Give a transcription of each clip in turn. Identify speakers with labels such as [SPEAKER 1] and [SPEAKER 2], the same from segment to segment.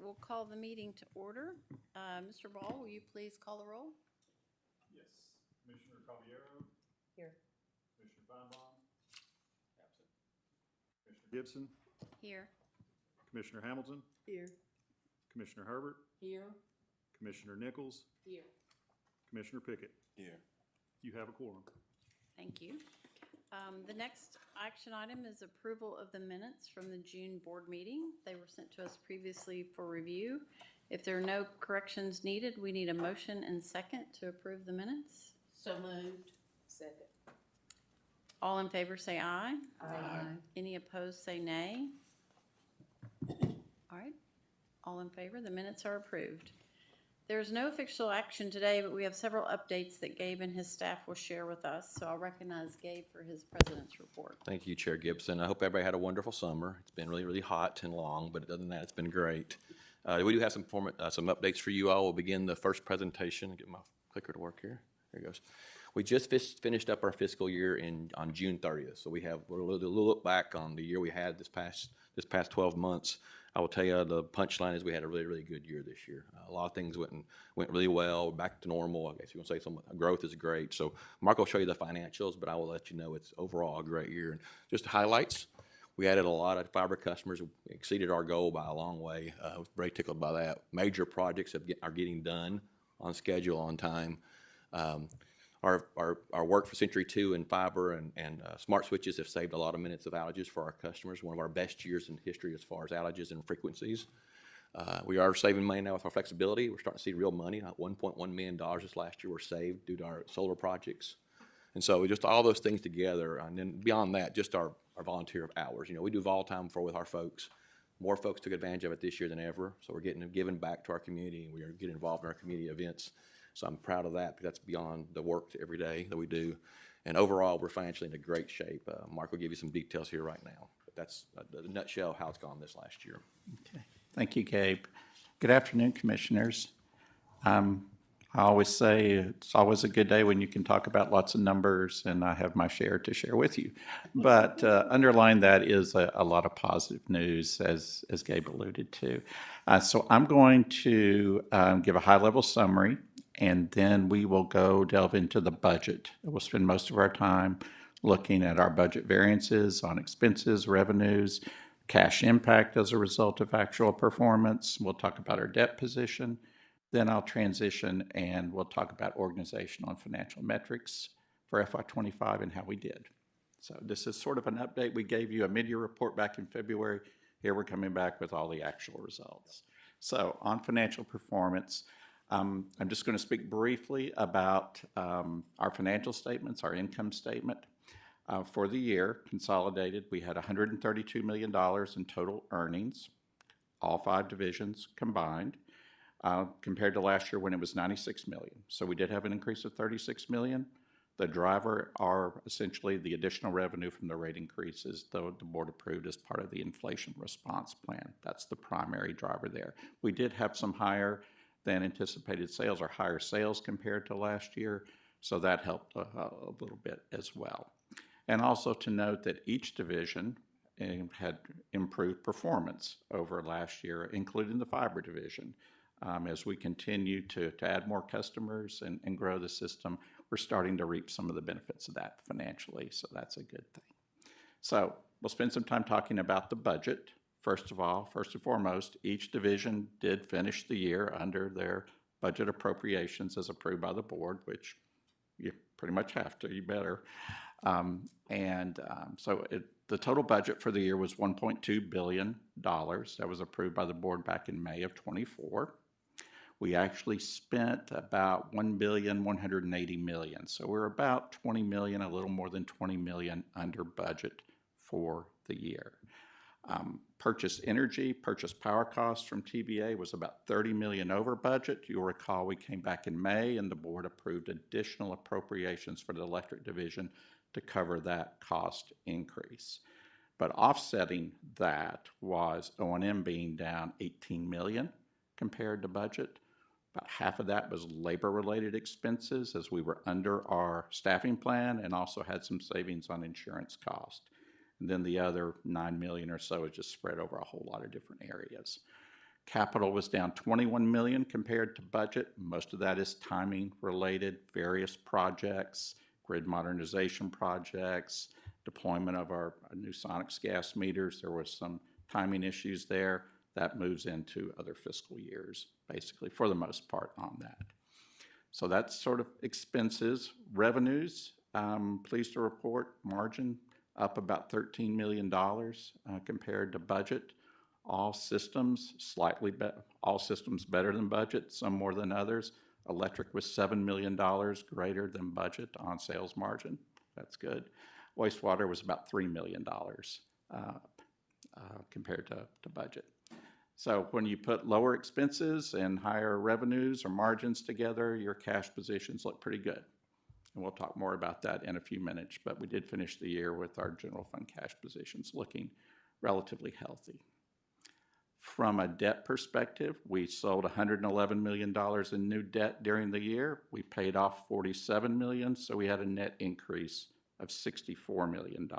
[SPEAKER 1] we'll call the meeting to order. Mr. Ball, will you please call the roll?
[SPEAKER 2] Yes. Commissioner Caballero?
[SPEAKER 1] Here.
[SPEAKER 2] Commissioner Feinbaum? Absent. Commissioner Gibson?
[SPEAKER 1] Here.
[SPEAKER 2] Commissioner Hamilton?
[SPEAKER 1] Here.
[SPEAKER 2] Commissioner Herbert?
[SPEAKER 1] Here.
[SPEAKER 2] Commissioner Nichols?
[SPEAKER 1] Here.
[SPEAKER 2] Commissioner Pickett?
[SPEAKER 3] Here.
[SPEAKER 2] You have a quorum.
[SPEAKER 1] Thank you. The next action item is approval of the minutes from the June board meeting. They were sent to us previously for review. If there are no corrections needed, we need a motion and second to approve the minutes.
[SPEAKER 4] So moved. Second.
[SPEAKER 1] All in favor say aye.
[SPEAKER 4] Aye.
[SPEAKER 1] Any opposed say nay. All right. All in favor, the minutes are approved. There's no official action today, but we have several updates that Gabe and his staff will share with us. So I'll recognize Gabe for his president's report.
[SPEAKER 3] Thank you, Chair Gibson. I hope everybody had a wonderful summer. It's been really, really hot and long, but other than that, it's been great. We do have some updates for you all. We'll begin the first presentation. Get my clicker to work here. There it goes. We just finished up our fiscal year on June 30th. So we'll do a little look back on the year we had this past 12 months. I will tell you the punchline is we had a really, really good year this year. A lot of things went really well, back to normal. I guess you want to say some growth is great. So Mark will show you the financials, but I will let you know it's overall a great year. And just highlights, we added a lot of fiber customers. We exceeded our goal by a long way. I was very tickled by that. Major projects are getting done on schedule, on time. Our work for Century 2 and fiber and smart switches have saved a lot of minutes of outages for our customers. One of our best years in history as far as outages and frequencies. We are saving money now with our flexibility. We're starting to see real money. $1.1 million this last year were saved due to our solar projects. And so just all those things together, and then beyond that, just our volunteer hours. You know, we do vol time with our folks. More folks took advantage of it this year than ever. So we're giving back to our community, and we are getting involved in our community events. So I'm proud of that, because that's beyond the work every day that we do. And overall, we're financially in a great shape. Mark will give you some details here right now. But that's the nutshell how it's gone this last year.
[SPEAKER 5] Okay. Thank you, Gabe. Good afternoon, Commissioners. I always say it's always a good day when you can talk about lots of numbers, and I have my share to share with you. But underlying that is a lot of positive news, as Gabe alluded to. So I'm going to give a high-level summary, and then we will go delve into the budget. We'll spend most of our time looking at our budget variances on expenses, revenues, cash impact as a result of actual performance. We'll talk about our debt position. Then I'll transition and we'll talk about organizational and financial metrics for FY25 and how we did. So this is sort of an update. We gave you a mid-year report back in February. Here we're coming back with all the actual results. So on financial performance, I'm just going to speak briefly about our financial statements, our income statement. For the year, consolidated, we had $132 million in total earnings, all 5 divisions combined. Compared to last year when it was $96 million. So we did have an increase of $36 million. The driver are essentially the additional revenue from the rate increases, though the board approved as part of the inflation response plan. That's the primary driver there. We did have some higher than anticipated sales, or higher sales compared to last year, so that helped a little bit as well. And also to note that each division had improved performance over last year, including the fiber division. As we continue to add more customers and grow the system, we're starting to reap some of the benefits of that financially, so that's a good thing. So we'll spend some time talking about the budget. First and foremost, each division did finish the year under their budget appropriations as approved by the board, which you pretty much have to, you better. So the total budget for the year was $1.2 billion. That was approved by the board back in May of '24. We actually spent about $1.18 billion. So we're about $20 million, a little more than $20 million under budget for the year. Purchased power costs from TVA was about $30 million over budget. You'll recall we came back in May and the board approved additional appropriations for the electric division to cover that cost increase. But offsetting that was O&M being down $18 million compared to budget. About half of that was labor-related expenses as we were under our staffing plan and also had some savings on insurance cost. And then the other $9 million or so is just spread over a whole lot of different areas. Capital was down 21 million compared to budget. Most of that is timing related, various projects, grid modernization projects, deployment of our new Sonics gas meters. There was some timing issues there. That moves into other fiscal years, basically, for the most part on that. So that's sort of expenses. Revenues, pleased to report margin up about $13 million compared to budget. All systems slightly better, all systems better than budget, some more than others. Electric was $7 million greater than budget on sales margin. That's good. Wastewater was about $3 million compared to budget. So when you put lower expenses and higher revenues or margins together, your cash positions look pretty good. And we'll talk more about that in a few minutes, but we did finish the year with our general fund cash positions looking relatively healthy. From a debt perspective, we sold $111 million in new debt during the year. We paid off $47 million, so we had a net increase of $64 million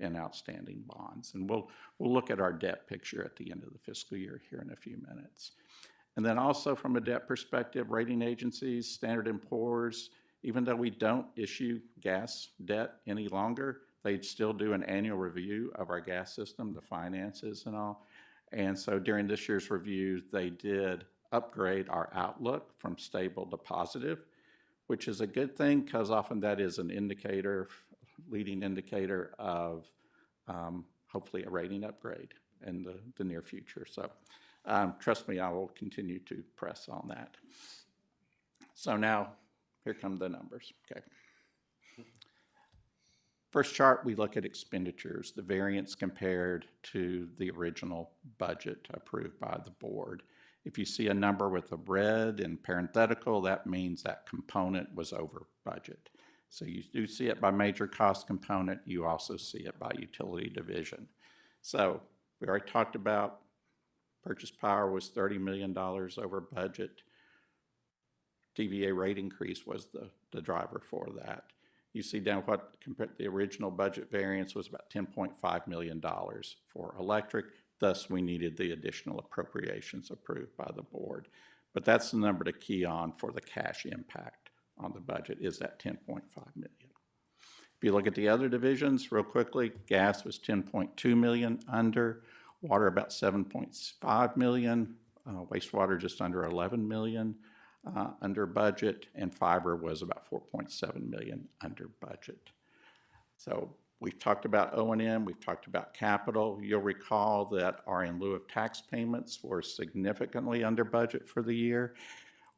[SPEAKER 5] in outstanding bonds. And we'll look at our debt picture at the end of the fiscal year here in a few minutes. And then also from a debt perspective, rating agencies, Standard & Poor's, even though we don't issue gas debt any longer, they still do an annual review of our gas system, the finances and all. And so during this year's review, they did upgrade our outlook from stable to positive, which is a good thing because often that is an indicator, leading indicator of hopefully a rating upgrade in the near future. So trust me, I will continue to press on that. So now here come the numbers, okay. First chart, we look at expenditures, the variance compared to the original budget approved by the board. If you see a number with a red and parenthetical, that means that component was over budget. So you do see it by major cost component. You also see it by utility division. So we already talked about purchase power was $30 million over budget. TVA rate increase was the driver for that. You see down what compared the original budget variance was about $10.5 million for electric. Thus, we needed the additional appropriations approved by the board. But that's the number to key on for the cash impact on the budget is that $10.5 million. If you look at the other divisions real quickly, gas was $10.2 million under, water about $7.5 million, wastewater just under $11 million. Under budget, and fiber was about $4.7 million under budget. So we've talked about O&M, we've talked about capital. You'll recall that our in lieu of tax payments were significantly under budget for the year.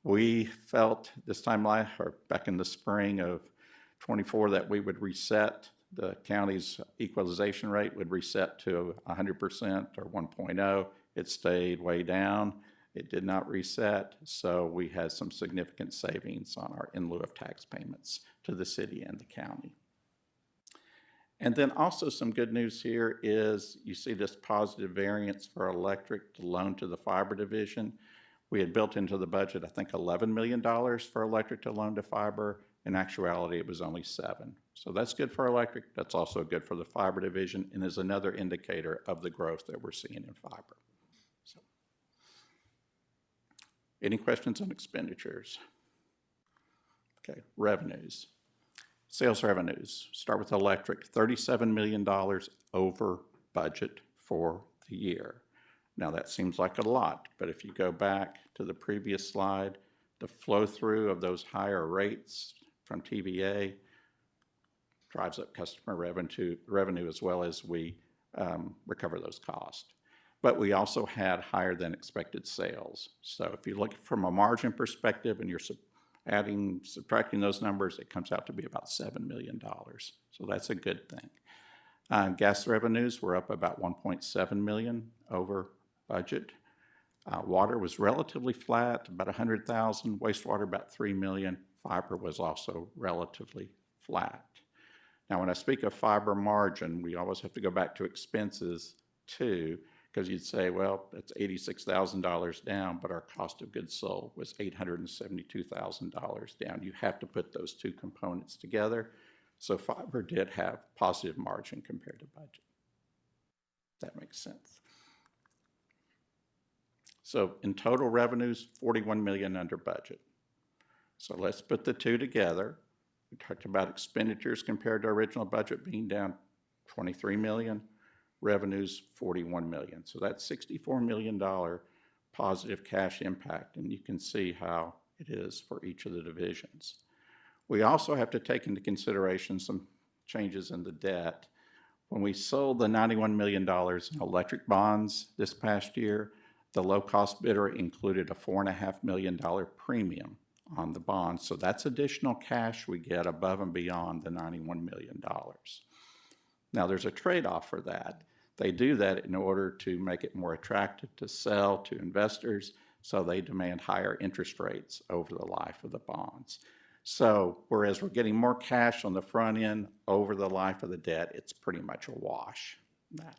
[SPEAKER 5] We felt this time last, or back in the spring of 24, that we would reset the county's equalization rate would reset to 100% or 1.0. It stayed way down. It did not reset, so we had some significant savings on our in lieu of tax payments to the city and the county. And then also some good news here is you see this positive variance for electric to loan to the fiber division. We had built into the budget, I think, $11 million for electric to loan to fiber. In actuality, it was only $7 million. So that's good for electric. That's also good for the fiber division and is another indicator of the growth that we're seeing in fiber. So, any questions on expenditures? Okay, revenues. Sales revenues, start with electric, $37 million over budget for the year. Now that seems like a lot, but if you go back to the previous slide, the flow through of those higher rates from TVA drives up customer revenue as well as we recover those costs. But we also had higher than expected sales. So if you look from a margin perspective and you're subtracting those numbers, it comes out to be about $7 million. So that's a good thing. Gas revenues were up about $1.7 million over budget. Water was relatively flat, about $100,000. Wastewater about $3 million. Fiber was also relatively flat. Now, when I speak of fiber margin, we always have to go back to expenses too, because you'd say, well, that's $86,000 down, but our cost of goods sold was $872,000 down. You have to put those two components together. So fiber did have positive margin compared to budget. That makes sense. So in total revenues, 41 million under budget. So let's put the two together. We talked about expenditures compared to original budget being down 23 million, revenues 41 million. So that's $64 million positive cash impact, and you can see how it is for each of the divisions. We also have to take into consideration some changes in the debt. When we sold the $91 million in electric bonds this past year, the low-cost bidder included a $4.5 million premium on the bonds. So that's additional cash we get above and beyond the $91 million. Now, there's a trade-off for that. They do that in order to make it more attractive to sell to investors, so they demand higher interest rates over the life of the bonds. So whereas we're getting more cash on the front end over the life of the debt, it's pretty much a wash. That.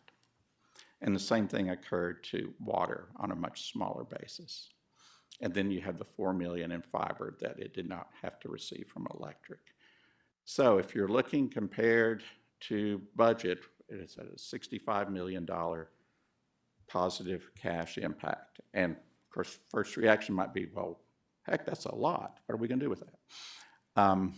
[SPEAKER 5] And the same thing occurred to water on a much smaller basis. And then you have the $4 million in fiber that it did not have to receive from electric. So if you're looking compared to budget, it is at a $65 million positive cash impact. And of course, first reaction might be, well, heck, that's a lot. What are we going to do with that?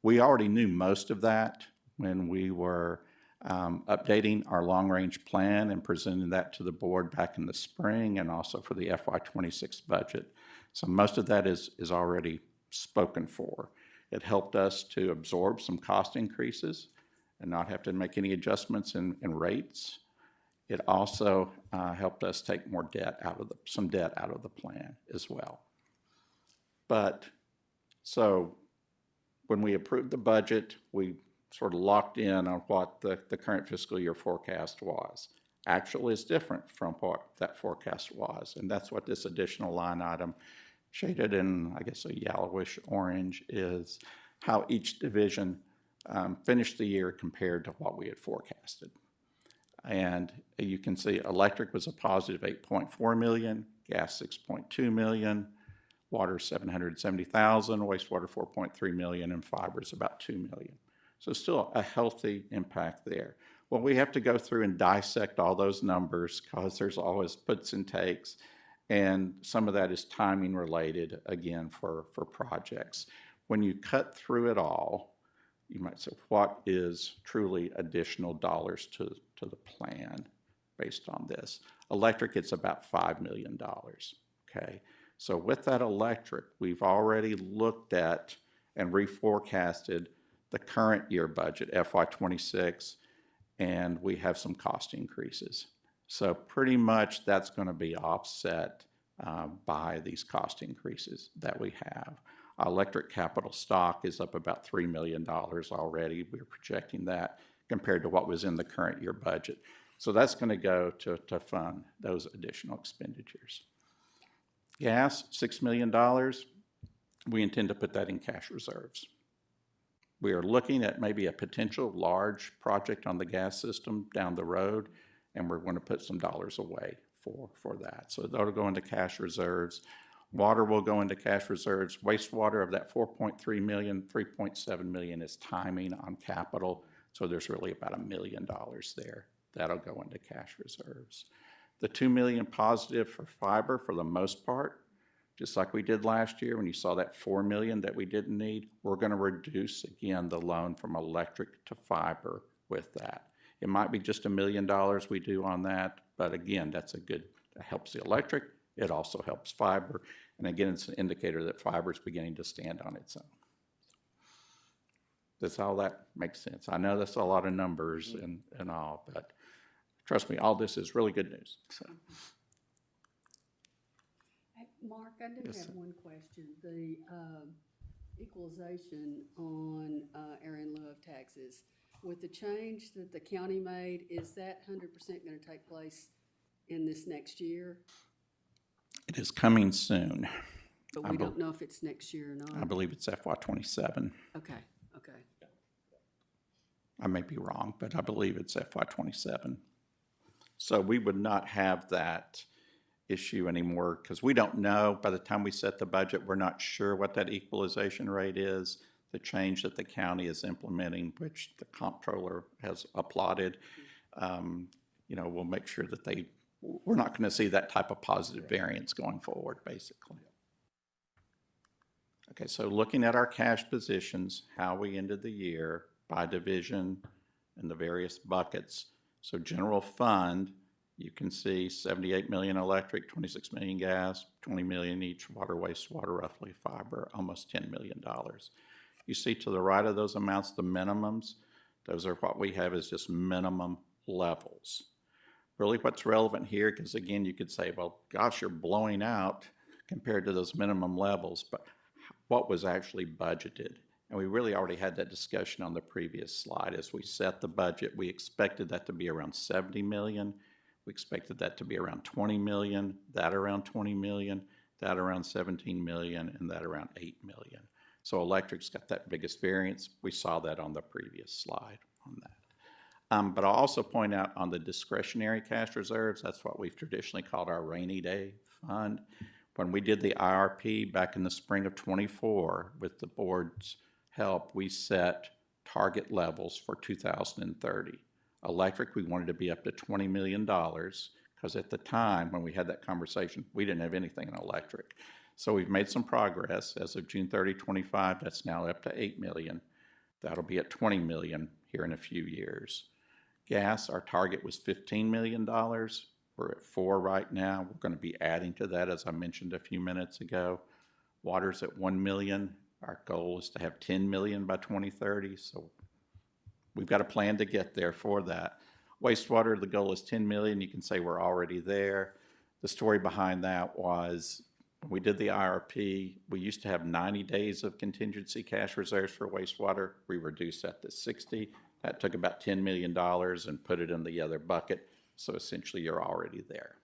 [SPEAKER 5] We already knew most of that when we were updating our long-range plan and presenting that to the board back in the spring and also for the FY26 budget. So most of that is already spoken for. It helped us to absorb some cost increases and not have to make any adjustments in rates. It also helped us take some debt out of the plan as well. But so when we approved the budget, we sort of locked in on what the current fiscal year forecast was. Actual is different from what that forecast was, and that's what this additional line item shaded in, I guess, a yellowish orange is how each division finished the year compared to what we had forecasted. And you can see electric was a positive 8.4 million, gas 6.2 million, water 770,000, wastewater 4.3 million, and fiber is about 2 million. So still a healthy impact there. Well, we have to go through and dissect all those numbers because there's always puts and takes, and some of that is timing related, again, for projects. When you cut through it all, you might say, what is truly additional dollars to the plan based on this? Electric, it's about $5 million, okay? So with that electric, we've already looked at and reforecasted the current year budget, FY26, and we have some cost increases. So pretty much that's going to be offset by these cost increases that we have. Our electric capital stock is up about $3 million already. We're projecting that compared to what was in the current year budget. So that's going to go to fund those additional expenditures. Gas, $6 million. We intend to put that in cash reserves. We are looking at maybe a potential large project on the gas system down the road, and we're going to put some dollars away for that. So that'll go into cash reserves. Water will go into cash reserves. Wastewater of that 4.3 million, 3.7 million is timing on capital. So there's really about $1 million there. That'll go into cash reserves. The 2 million positive for fiber for the most part, just like we did last year when you saw that 4 million that we didn't need, we're going to reduce again the loan from electric to fiber with that. It might be just $1 million we do on that, but again, that helps the electric. It also helps fiber. And again, it's an indicator that fiber is beginning to stand on its own. Does all that make sense? I know that's a lot of numbers and all, but trust me, all this is really good news. So.
[SPEAKER 4] Mark, I do
[SPEAKER 5] Yes,
[SPEAKER 4] have
[SPEAKER 5] sir.
[SPEAKER 4] one question. The equalization on area in lieu of taxes, with the change that the county made, is that 100% going to take place in this next year?
[SPEAKER 5] It is coming soon.
[SPEAKER 4] But we don't know if it's next year or
[SPEAKER 5] I
[SPEAKER 4] not.
[SPEAKER 5] believe it's FY27.
[SPEAKER 4] Okay.
[SPEAKER 5] I may be wrong, but I believe it's FY27. So we would not have that issue anymore because we don't know. By the time we set the budget, we're not sure what that equalization rate is. The change that the county is implementing, which the comptroller has applauded, we'll make sure that they we're not going to see that type of positive variance going forward, basically. Okay, so looking at our cash positions, how we ended the year by division and the various buckets. So general fund, you can see 78 million electric, 26 million gas, 20 million each water, wastewater, roughly fiber, almost $10 million. You see to the right of those amounts, the minimums. Those are what we have as just minimum levels. Really what's relevant here, because again, you could say, well, gosh, you're blowing out compared to those minimum levels, but what was actually budgeted? And we really already had that discussion on the previous slide. As we set the budget, we expected that to be around 70 million. We expected that to be around 20 million, that around 20 million, that around 17 million, and that around 8 million. So electric's got that biggest variance. We saw that on the previous slide on that. But I'll also point out on the discretionary cash reserves, that's what we've traditionally called our rainy day fund. When we did the IRP back in the spring of '24, with the board's help, we set target levels for 2030. Electric, we wanted to be up to $20 million, because at the time when we had that conversation, we didn't have anything in electric. So we've made some progress. As of June 30, 25, that's now up to 8 million. That'll be at 20 million here in a few years. Gas, our target was $15 million. We're at 4 right now. We're going to be adding to that, as I mentioned a few minutes ago. Water's at 1 million. Our goal is to have 10 million by 2030. So we've got a plan to get there for that. Wastewater, the goal is 10 million. You can say we're already there. The story behind that was when we did the IRP, we used to have 90 days of contingency cash reserves for wastewater. We reduced that to 60. That took about $10 million and put it in the other bucket. So essentially, you're already there.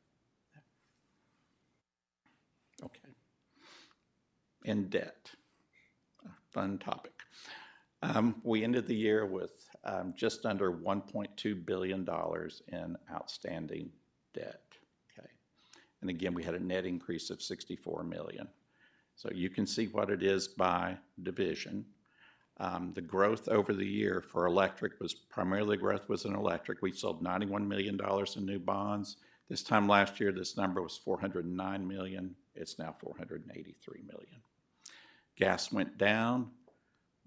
[SPEAKER 5] Okay. And debt, a fun topic. We ended the year with just under $1.2 billion in outstanding debt. Okay. And again, we had a net increase of 64 million. So you can see what it is by division. The growth over the year for electric was primarily growth was in electric. We sold $91 million in new bonds. This time last year, this number was 409 million. It's now 483 million. Gas went down.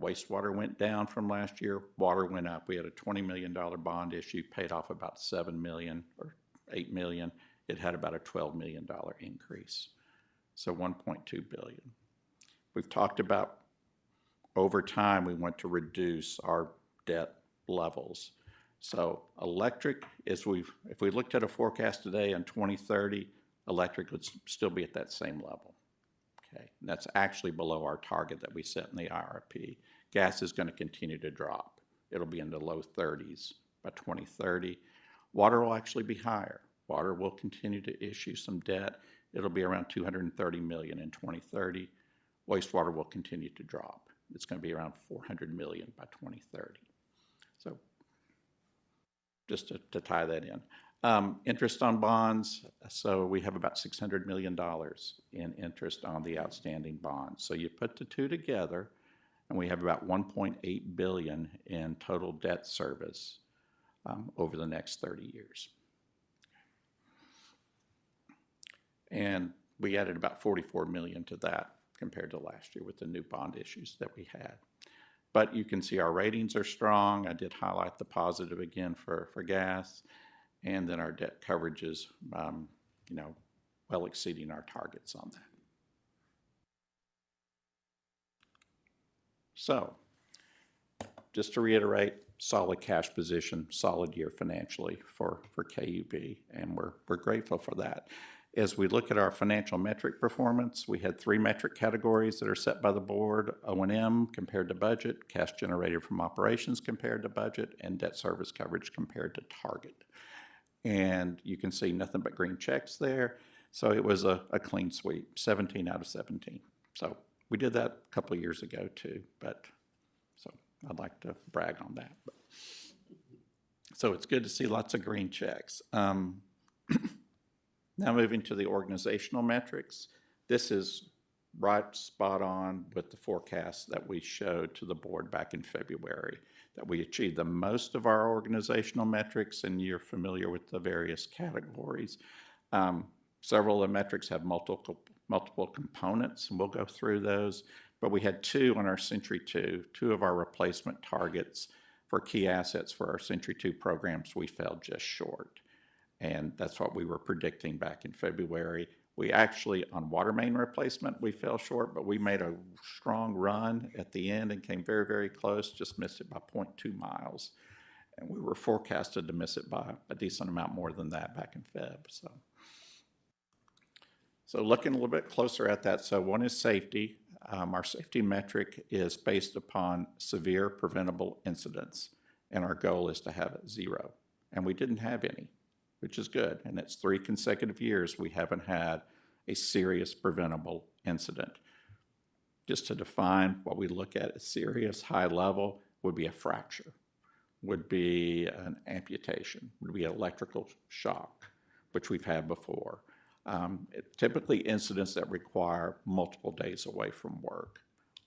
[SPEAKER 5] Wastewater went down from last year. Water went up. We had a $20 million bond issue, paid off about 7 million or 8 million. It had about a $12 million increase. So 1.2 billion. We've talked about over time, we want to reduce our debt levels. So electric, if we looked at a forecast today in 2030, electric would still be at that same level. Okay, and that's actually below our target that we set in the IRP. Gas is going to continue to drop. It'll be in the low 30s by 2030. Water will actually be higher. Water will continue to issue some debt. It'll be around 230 million in 2030. Wastewater will continue to drop. It's going to be around 400 million by 2030. So just to tie that in. Interest on bonds, so we have about $600 million in interest on the outstanding bonds. So you put the two together, and we have about 1.8 billion in total debt service over the next 30 years. And we added about 44 million to that compared to last year with the new bond issues that we had. But you can see our ratings are strong. I did highlight the positive again for gas. And then our debt coverage is, well exceeding our targets on that. So, just to reiterate, solid cash position, solid year financially for KUB, and we're grateful for that. As we look at our financial metric performance, we had 3 metric categories that are set by the board: O&M compared to budget, cash generated from operations compared to budget, and debt service coverage compared to target. And you can see nothing but green checks there. So it was a clean sweep, 17 out of 17. So we did that a couple of years ago too, so I'd like to brag on that. So it's good to see lots of green checks. Now moving to the organizational metrics. This is right spot on with the forecast that we showed to the board back in February. that we achieved the most of our organizational metrics, and you're familiar with the various categories. Several of the metrics have multiple components, and we'll go through those. But we had two on our Century 2, two of our replacement targets for key assets for our Century 2 programs. We fell just short, and that's what we were predicting back in February. We actually, on water main replacement, we fell short, but we made a strong run at the end and came very, very close, just missed it by 0.2 miles. And we were forecasted to miss it by a decent amount more than that back in Feb. So looking a little bit closer at that, so one is safety. Our safety metric is based upon severe preventable incidents, and our goal is to have it 0. And we didn't have any, which is good. And it's 3 consecutive years we haven't had a serious preventable incident. Just to define what we look at as serious, high level, would be a fracture, would be an amputation, would be electrical shock, which we've had before. Typically incidents that require multiple days away from work.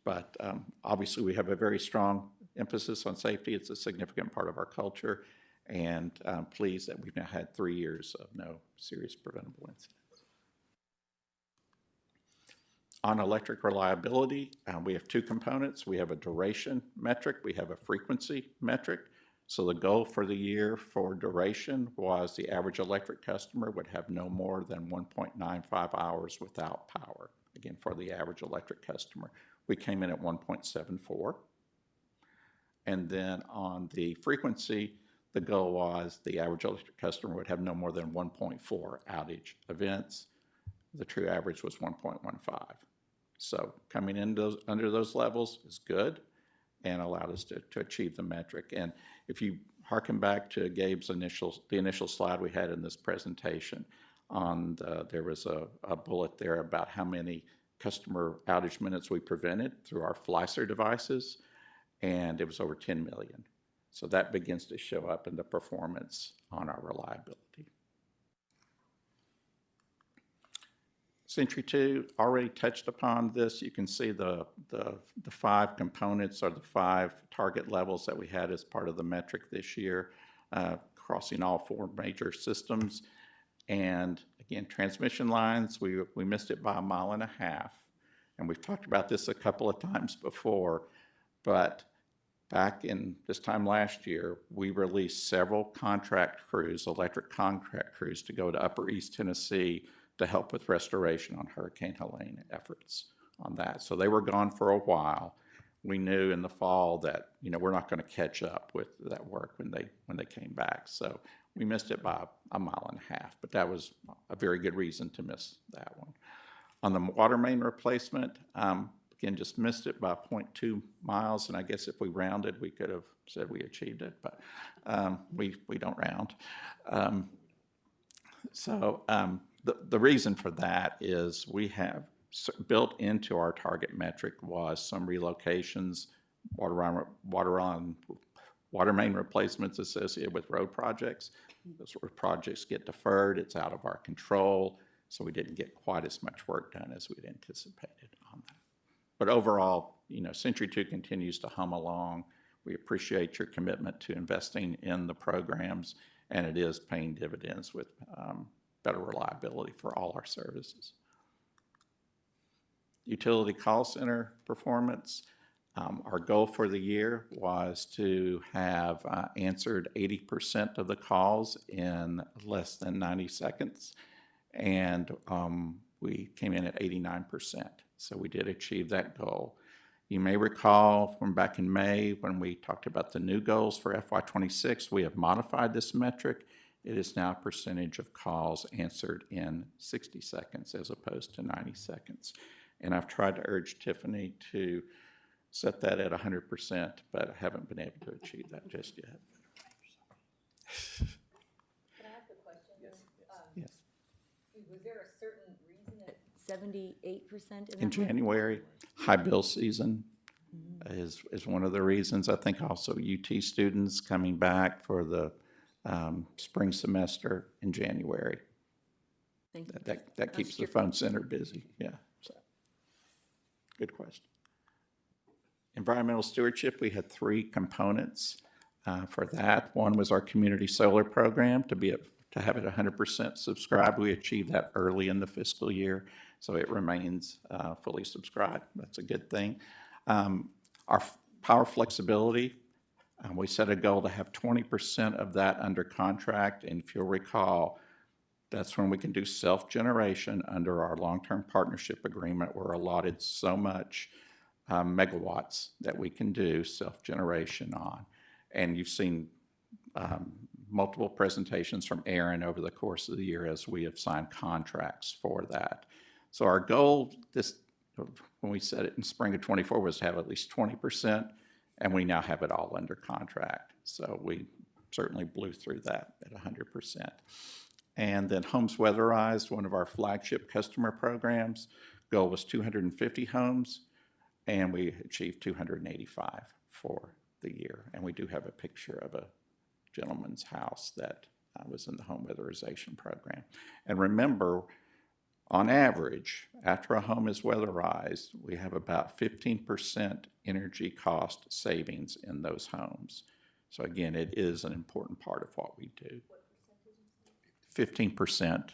[SPEAKER 5] But obviously we have a very strong emphasis on safety. It's a significant part of our culture, and I'm pleased that we've now had 3 years of no serious preventable incidents. On electric reliability, we have 2 components. We have a duration metric, we have a frequency metric. So the goal for the year for duration was the average electric customer would have no more than 1.95 hours without power. Again, for the average electric customer. We came in at 1.74. And then on the frequency, the goal was the average electric customer would have no more than 1.4 outage events. The true average was 1.15. So coming in under those levels is good and allowed us to achieve the metric. And if you hearken back to Gabe's the initial slide we had in this presentation, there was a bullet there about how many customer outage minutes we prevented through our FLISR devices, and it was over 10 million. So that begins to show up in the performance on our reliability. Century 2 already touched upon this. You can see the 5 components or the 5 target levels that we had as part of the metric this year, crossing all 4 major systems. And again, transmission lines, we missed it by 1.5 miles. And we've talked about this a couple of times before, but back in this time last year, we released several contract crews, electric contract crews, to go to Upper East Tennessee to help with restoration on Hurricane Helene efforts on that. So they were gone for a while. We knew in the fall that, we're not going to catch up with that work when they came back. So we missed it by 1.5 miles, but that was a very good reason to miss that one. On the water main replacement, again, just missed it by 0.2 miles, and I guess if we rounded, we could have said we achieved it, but we don't round. The reason for that is we have built into our target metric was some relocations, water main replacements associated with road projects. Those sort of projects get deferred. It's out of our control, so we didn't get quite as much work done as we'd anticipated on that. But overall, Century 2 continues to hum along. We appreciate your commitment to investing in the programs, and it is paying dividends with better reliability for all our services. Utility call center performance. Our goal for the year was to have answered 80% of the calls in less than 90 seconds, and we came in at 89%. So we did achieve that goal. You may recall from back in May when we talked about the new goals for FY26, we have modified this metric. It is now a percentage of calls answered in 60 seconds as opposed to 90 seconds. And I've tried to urge Tiffany to set that at 100%, but I haven't been able to achieve that just yet.
[SPEAKER 6] Can I ask a question?
[SPEAKER 5] Yes.
[SPEAKER 6] Was there a certain reason that 78%
[SPEAKER 5] In January, high bill season is one of the reasons. I think also UT students coming back for the spring semester in January.
[SPEAKER 6] Thank you.
[SPEAKER 5] That keeps the phone center busy. Yeah. So, good question. Environmental stewardship, we had three components for that. One was our community solar program to have it 100% subscribed. We achieved that early in the fiscal year, so it remains fully subscribed. That's a good thing. Our power flexibility, we set a goal to have 20% of that under contract, and if you'll recall, that's when we can do self-generation under our long-term partnership agreement. We're allotted so much megawatts that we can do self-generation on. And you've seen multiple presentations from Aaron over the course of the year as we have signed contracts for that. So our goal when we set it in spring of 24 was to have at least 20%, and we now have it all under contract. So we certainly blew through that at 100%. And then Homes Weatherized, one of our flagship customer programs, goal was 250 homes, and we achieved 285 for the year. And we do have a picture of a gentleman's house that was in the home weatherization program. And remember, on average, after a home is weatherized, we have about 15% energy cost savings in those homes. So again, it is an important part of what we do. 15%.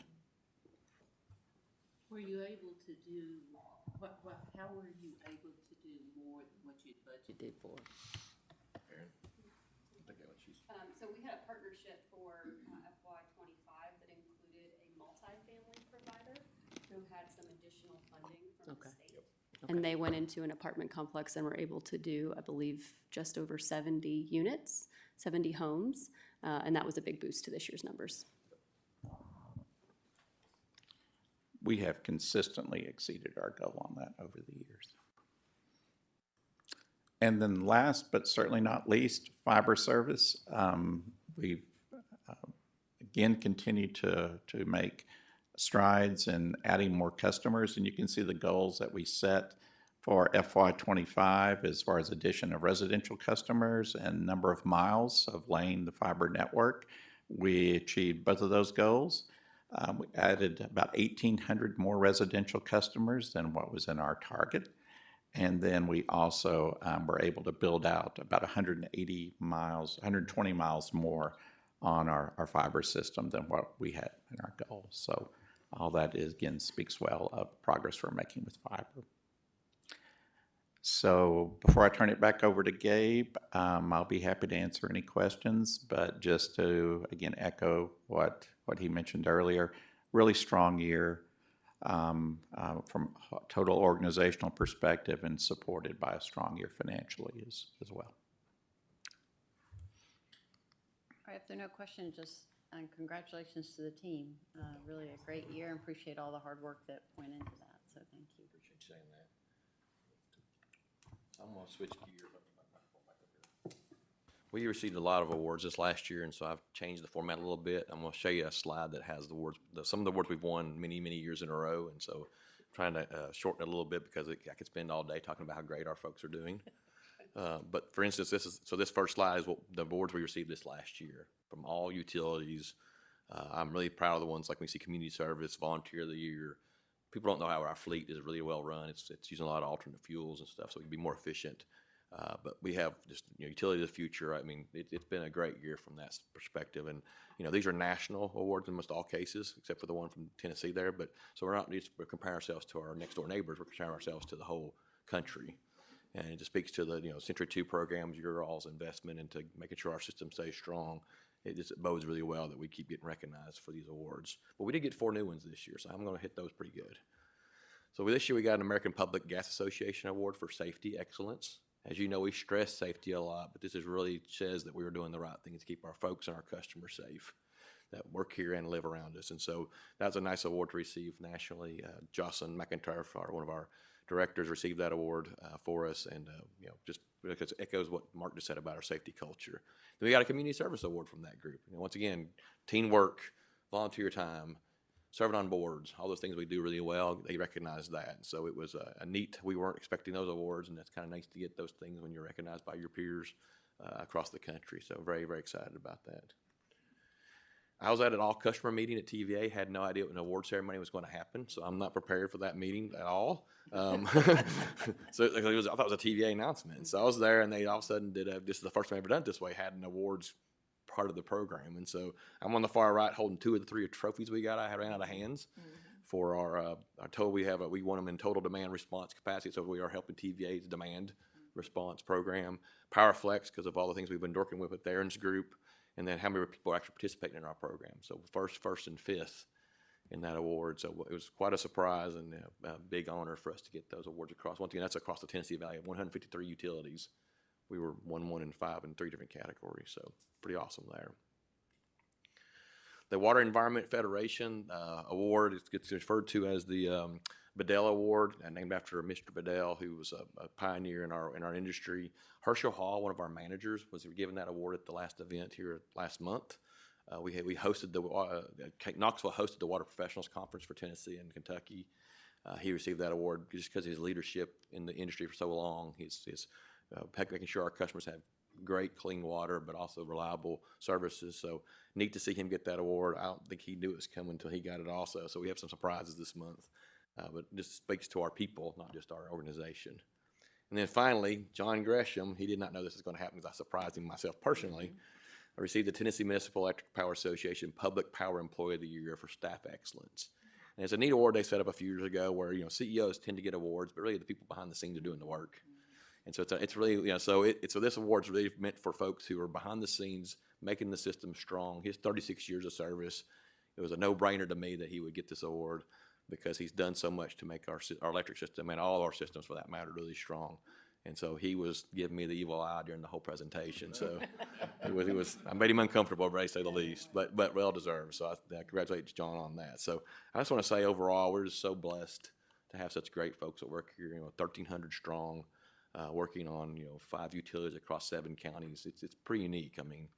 [SPEAKER 7] Were you able to do, how were you able to do more than what you budgeted for?
[SPEAKER 4] So we had a partnership for FY '25 that included a multifamily provider who had some additional funding from the
[SPEAKER 7] Okay.
[SPEAKER 4] state. And they went into an apartment complex and were able to do, I believe, just over 70 units, 70 homes, and that was a big boost to this year's numbers.
[SPEAKER 5] We have consistently exceeded our goal on that over the years. And then last, but certainly not least, fiber service. We've again continued to make strides in adding more customers, and you can see the goals that we set for FY '25 as far as addition of residential customers and number of miles of laying the fiber network. We achieved both of those goals. We added about 1,800 more residential customers than what was in our target. And then we also were able to build out about 180 miles, 120 miles more on our fiber system than what we had in our goal. So all that is, again, speaks well of progress we're making with fiber. So before I turn it back over to Gabe, I'll be happy to answer any questions, but just to, again, echo what he mentioned earlier, really strong year from a total organizational perspective and supported by a strong year financially as well.
[SPEAKER 1] All right, if there are no questions, just congratulations to the team. Really a great year, and appreciate all the hard work that went into that, so thank you.
[SPEAKER 3] Appreciate you saying that. I'm gonna switch gears. We received a lot of awards this last year, and so I've changed the format a little bit. I'm gonna show you a slide that has the awards, some of the awards we've won many, many years in a row, and so trying to shorten it a little bit because I could spend all day talking about how great our folks are doing. But for instance, this first slide is what the awards we received this last year from all utilities. I'm really proud of the ones like we see community service, volunteer of the year. People don't know how our fleet is really well run. It's using a lot of alternate fuels and stuff, so we can be more efficient. But we have just utility of the future. I mean, it's been a great year from that perspective. And these are national awards in almost all cases, except for the one from Tennessee there. But so we're not just comparing ourselves to our next door neighbors. We're comparing ourselves to the whole country. And it just speaks to the Century 2 programs, your all's investment into making sure our system stays strong. It just bodes really well that we keep getting recognized for these awards. But we did get 4 new ones this year, so I'm going to hit those pretty good. So this year we got an American Public Gas Association Award for Safety Excellence. As you know, we stress safety a lot, but this is really says that we were doing the right thing to keep our folks and our customers safe that work here and live around us. And so that's a nice award to receive nationally. Jocelyn McIntyre, one of our directors, received that award for us, and just because it echoes what Mark just said about our safety culture. Then we got a community service award from that group. Once again, teamwork, volunteer time, serving on boards, all those things we do really well, they recognize that. So it was a neat, we weren't expecting those awards, and that's kind of nice to get those things when you're recognized by your peers across the country. So very, very excited about that. I was at an all-customer meeting at TVA, had no idea when an award ceremony was going to happen, so I'm not prepared for that meeting at all. So I thought it was a TVA announcement. So I was there, and they all of a sudden this is the first time I've ever done it this way, had an awards part of the program. And so I'm on the far right holding 2 of the 3 trophies we got. I ran out of hands for our total. We won them in total demand response capacity, so we are helping TVA's demand response program. PowerFlex, because of all the things we've been working with Aaron's group, and then how many people are actually participating in our program. So first, and fifth in that award. So it was quite a surprise and a big honor for us to get those awards across. Once again, that's across the Tennessee Valley of 153 utilities. We were 1, 1, and 5 in 3 different categories. So pretty awesome there. The Water Environment Federation Award, it gets referred to as the Bedell Award, named after Mr. Bedell, who was a pioneer in our industry. Herschel Hall, one of our managers, was given that award at the last event here last month. We hosted Knoxville hosted the Water Professionals Conference for Tennessee and Kentucky. He received that award just because of his leadership in the industry for so long. He's making sure our customers have great clean water, but also reliable services. So neat to see him get that award. I don't think he knew it was coming until he got it also. So we have some surprises this month. But this speaks to our people, not just our organization. And then finally, John Gresham, he did not know this was going to happen because I surprised him myself personally. I received the Tennessee Municipal Electric Power Association Public Power Employee of the Year for staff excellence. And it's a neat award they set up a few years ago where, CEOs tend to get awards, but really the people behind the scenes are doing the work. And so it's really, so this award's really meant for folks who are behind the scenes, making the system strong. His 36 years of service, it was a no-brainer to me that he would get this award because he's done so much to make our electric system and all our systems, for that matter, really strong. And so he was giving me the evil eye during the whole presentation. So I made him uncomfortable, to say the least, but well deserved. So I congratulate John on that. So I just want to say overall, we're just so blessed to have such great folks that work here. 1,300 strong, working on 5 utilities across 7 counties. It's pretty unique. I mean,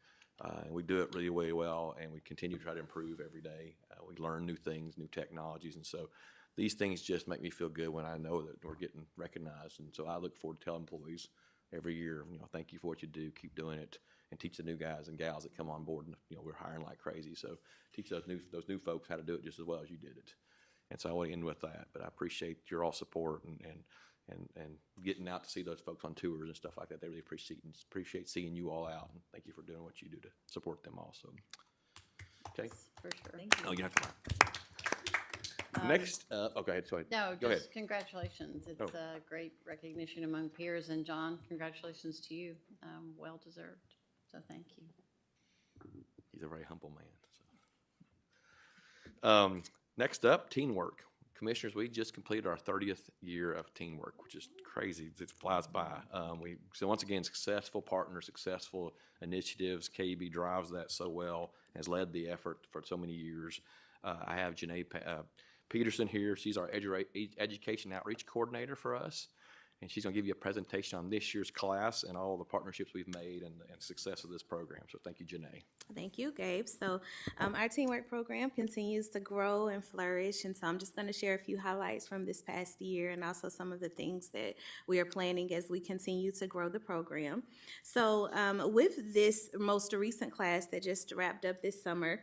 [SPEAKER 3] and we do it really, really well, and we continue to try to improve every day. We learn new things, new technologies, and so these things just make me feel good when I know that we're getting recognized. And so I look forward to telling employees every year, thank you for what you do, keep doing it, and teach the new guys and gals that come on board. And, we're hiring like crazy, so teach those new folks how to do it just as well as you did it. And so I want to end with that. But I appreciate your all support and getting out to see those folks on tours and stuff like that. They really appreciate seeing you all out, and thank you for doing what you do to support them also. Okay.
[SPEAKER 1] For sure.
[SPEAKER 6] Thank you.
[SPEAKER 3] Oh, you have to. Next, go ahead. Sorry.
[SPEAKER 1] No,
[SPEAKER 3] Go ahead.
[SPEAKER 1] just congratulations. It's a great recognition among peers. And John, congratulations to you. Well deserved. So thank you.
[SPEAKER 3] He's a very humble man. So. Next up, teamwork. Commissioners, we just completed our 30th year of teamwork, which is crazy. It flies by. So once again, successful partners, successful initiatives. KUB drives that so well, has led the effort for so many years. I have Janae Peterson here. She's our education outreach coordinator for us, and she's going to give you a presentation on this year's class and all the partnerships we've made and success of this program. So thank you, Janae.
[SPEAKER 8] Thank you, Gabe. So our teamwork program continues to grow and flourish, and so I'm just going to share a few highlights from this past year and also some of the things that we are planning as we continue to grow the program. So with this most recent class that just wrapped up this summer,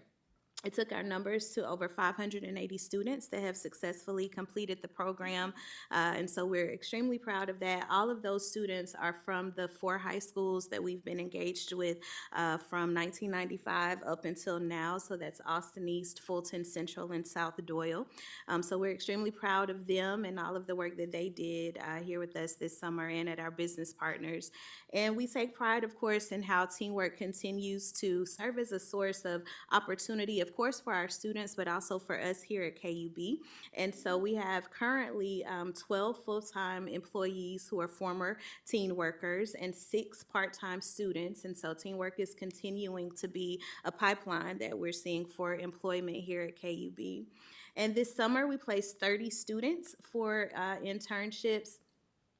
[SPEAKER 8] it took our numbers to over 580 students that have successfully completed the program, and so we're extremely proud of that. All of those students are from the 4 high schools that we've been engaged with from 1995 up until now, so that's Austin East, Fulton Central, and South Doyle. So we're extremely proud of them and all of the work that they did here with us this summer and at our business partners. And we take pride, of course, in how teamwork continues to serve as a source of opportunity, of course, for our students, but also for us here at KUB. And so we have currently 12 full-time employees who are former teen workers and 6 part-time students. And so teamwork is continuing to be a pipeline that we're seeing for employment here at KUB. And this summer, we placed 30 students for internships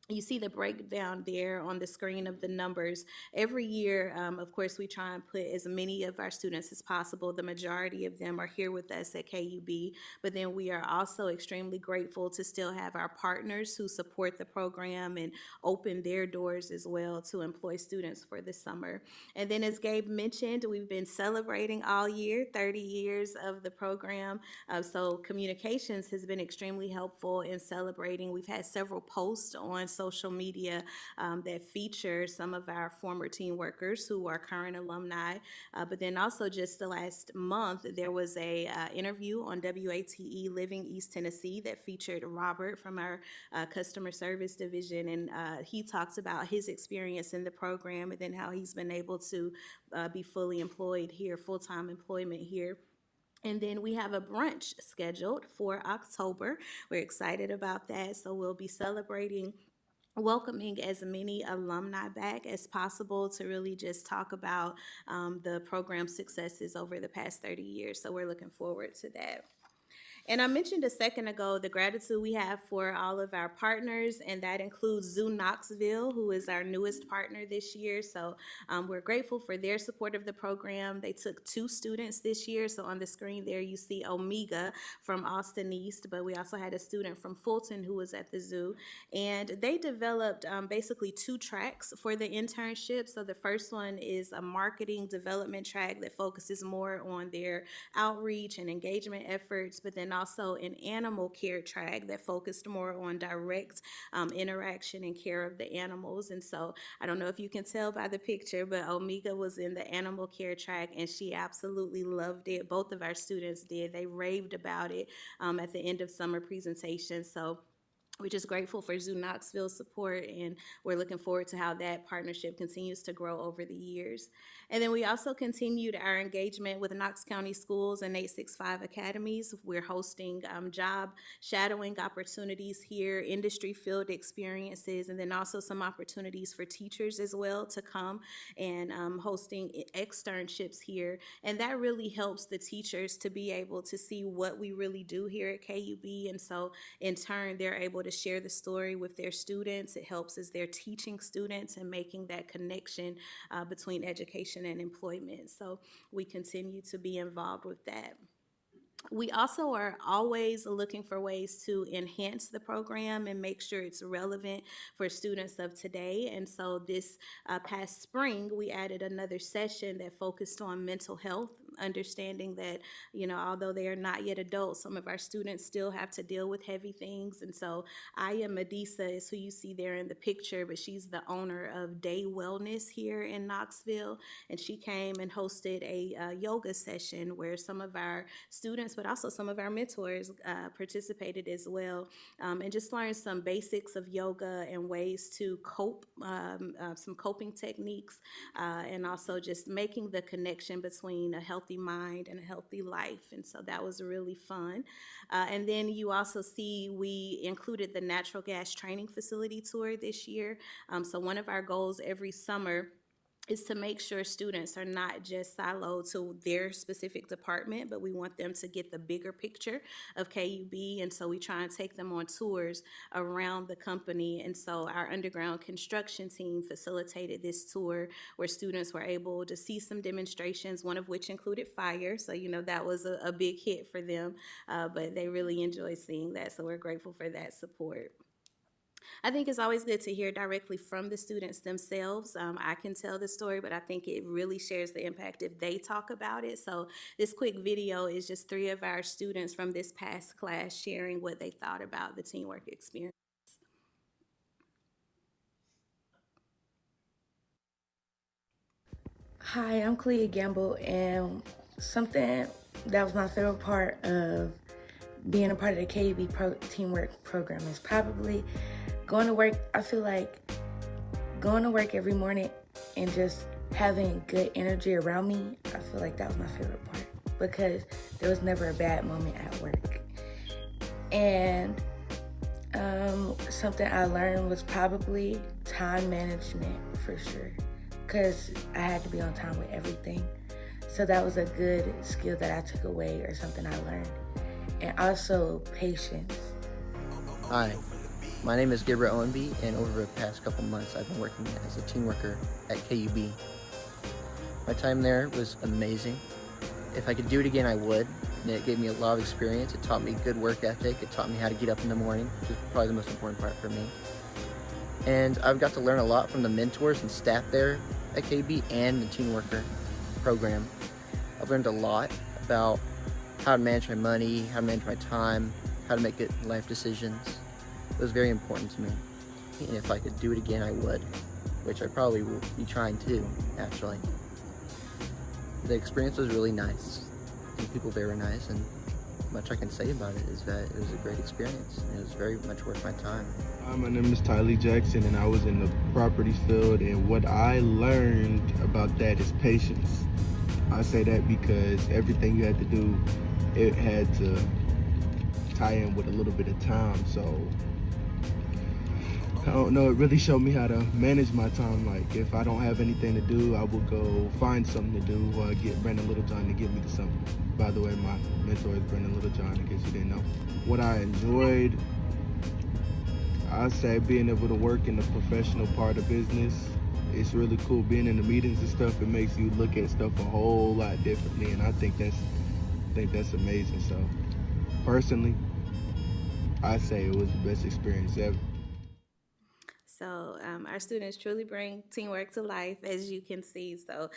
[SPEAKER 8] You see the breakdown there on the screen of the numbers. Every year, of course, we try and put as many of our students as possible. The majority of them are here with us at KUB, but then we are also extremely grateful to still have our partners who support the program and open their doors as well to employ students for the summer. And then, as Gabe mentioned, we've been celebrating all year, 30 years of the program. So communications has been extremely helpful in celebrating. We've had several posts on social media that feature some of our former team workers who are current alumni. But then also just the last month, there was a interview on WATE Living East Tennessee that featured Robert from our customer service division. And he talks about his experience in the program and then how he's been able to be fully employed here, full-time employment here. And then we have a brunch scheduled for October. We're excited about that. So we'll be celebrating, welcoming as many alumni back as possible to really just talk about the program successes over the past 30 years. So we're looking forward to that. And I mentioned a second ago the gratitude we have for all of our partners, and that includes Zoo Knoxville, who is our newest partner this year. So we're grateful for their support of the program. They took 2 students this year. So on the screen there, you see Omega from Austin East, but we also had a student from Fulton who was at the zoo. And they developed basically 2 tracks for the internship. So the first one is a marketing development track that focuses more on their outreach and engagement efforts, but then also an animal care track that focused more on direct interaction and care of the animals. And so I don't know if you can tell by the picture, but Omega was in the animal care track and she absolutely loved it. Both of our students did. They raved about it at the end of summer presentation. So we're just grateful for Zoo Knoxville's support, and we're looking forward to how that partnership continues to grow over the years. And then we also continued our engagement with Knox County Schools and 865 Academies. We're hosting job shadowing opportunities here, industry field experiences, and then also some opportunities for teachers as well to come and hosting externships here. And that really helps the teachers to be able to see what we really do here at KUB. And so in turn, they're able to share the story with their students. It helps as they're teaching students and making that connection between education and employment. So we continue to be involved with that. We also are always looking for ways to enhance the program and make sure it's relevant for students of today. And so this past spring, we added another session that focused on mental health, understanding that, you know, although they are not yet adults, some of our students still have to deal with heavy things. And so Aya Medisa is who you see there in the picture, but she's the owner of Day Wellness here in Knoxville. And she came and hosted a yoga session where some of our students, but also some of our mentors participated as well, and just learned some basics of yoga and ways to cope, some coping techniques, and also just making the connection between a healthy mind and a healthy life. And so that was really fun. And then you also see we included the natural gas training facility tour this year. So one of our goals every summer is to make sure students are not just siloed to their specific department, but we want them to get the bigger picture of KUB. And so we try and take them on tours around the company. And so our underground construction team facilitated this tour where students were able to see some demonstrations, one of which included fire. So, you know, that was a big hit for them, but they really enjoyed seeing that. So we're grateful for that support. I think it's always good to hear directly from the students themselves. I can tell the story, but I think it really shares the impact if they talk about it. So this quick video is just 3 of our students from this past class sharing what they thought about the teamwork experience.
[SPEAKER 9] Hi, I'm Clea Gamble, and something that was my favorite part of being a part of the KUB teamwork program is probably going to work. I feel like going to work every morning and just having good energy around me, I feel like that was my favorite part because there was never a bad moment at work. And something I learned was probably time management for sure, because I had to be on time with everything. So that was a good skill that I took away or something I learned. And also patience.
[SPEAKER 10] Hi, My name is Gabriel Owenby, and over the past couple months, I've been working as a teen worker at KUB. My time there was amazing. If I could do it again, I would. And it gave me a lot of experience. It taught me good work ethic. It taught me how to get up in the morning, which is probably the most important part for me. And I've got to learn a lot from the mentors and staff there at KUB and the teen worker program. I've learned a lot about how to manage my money, how to manage my time, how to make good life decisions. It was very important to me. And if I could do it again, I would, which I probably will be trying to do, actually. The experience was really nice. The people there were nice, and much I can say about it is that it was a great experience. And it was very much worth my time.
[SPEAKER 11] Hi, my name is Tylee Jackson, and I was in the properties field, and what I learned about that is patience. I say that because everything you had to do, it had to tie in with a little bit of time, so I don't know, it really showed me how to manage my time. Like, if I don't have anything to do, I will go find something to do, or get Brandon Littlejohn to get me to something. By the way, my mentor is Brandon Littlejohn, in case you didn't know. What I enjoyed, I say being able to work in the professional part of business. It's really cool being in the meetings and stuff. It makes you look at stuff a whole lot differently, and I think that's amazing. So, personally, I say it was the best experience ever.
[SPEAKER 8] So our students truly bring teamwork to life, as you can see. So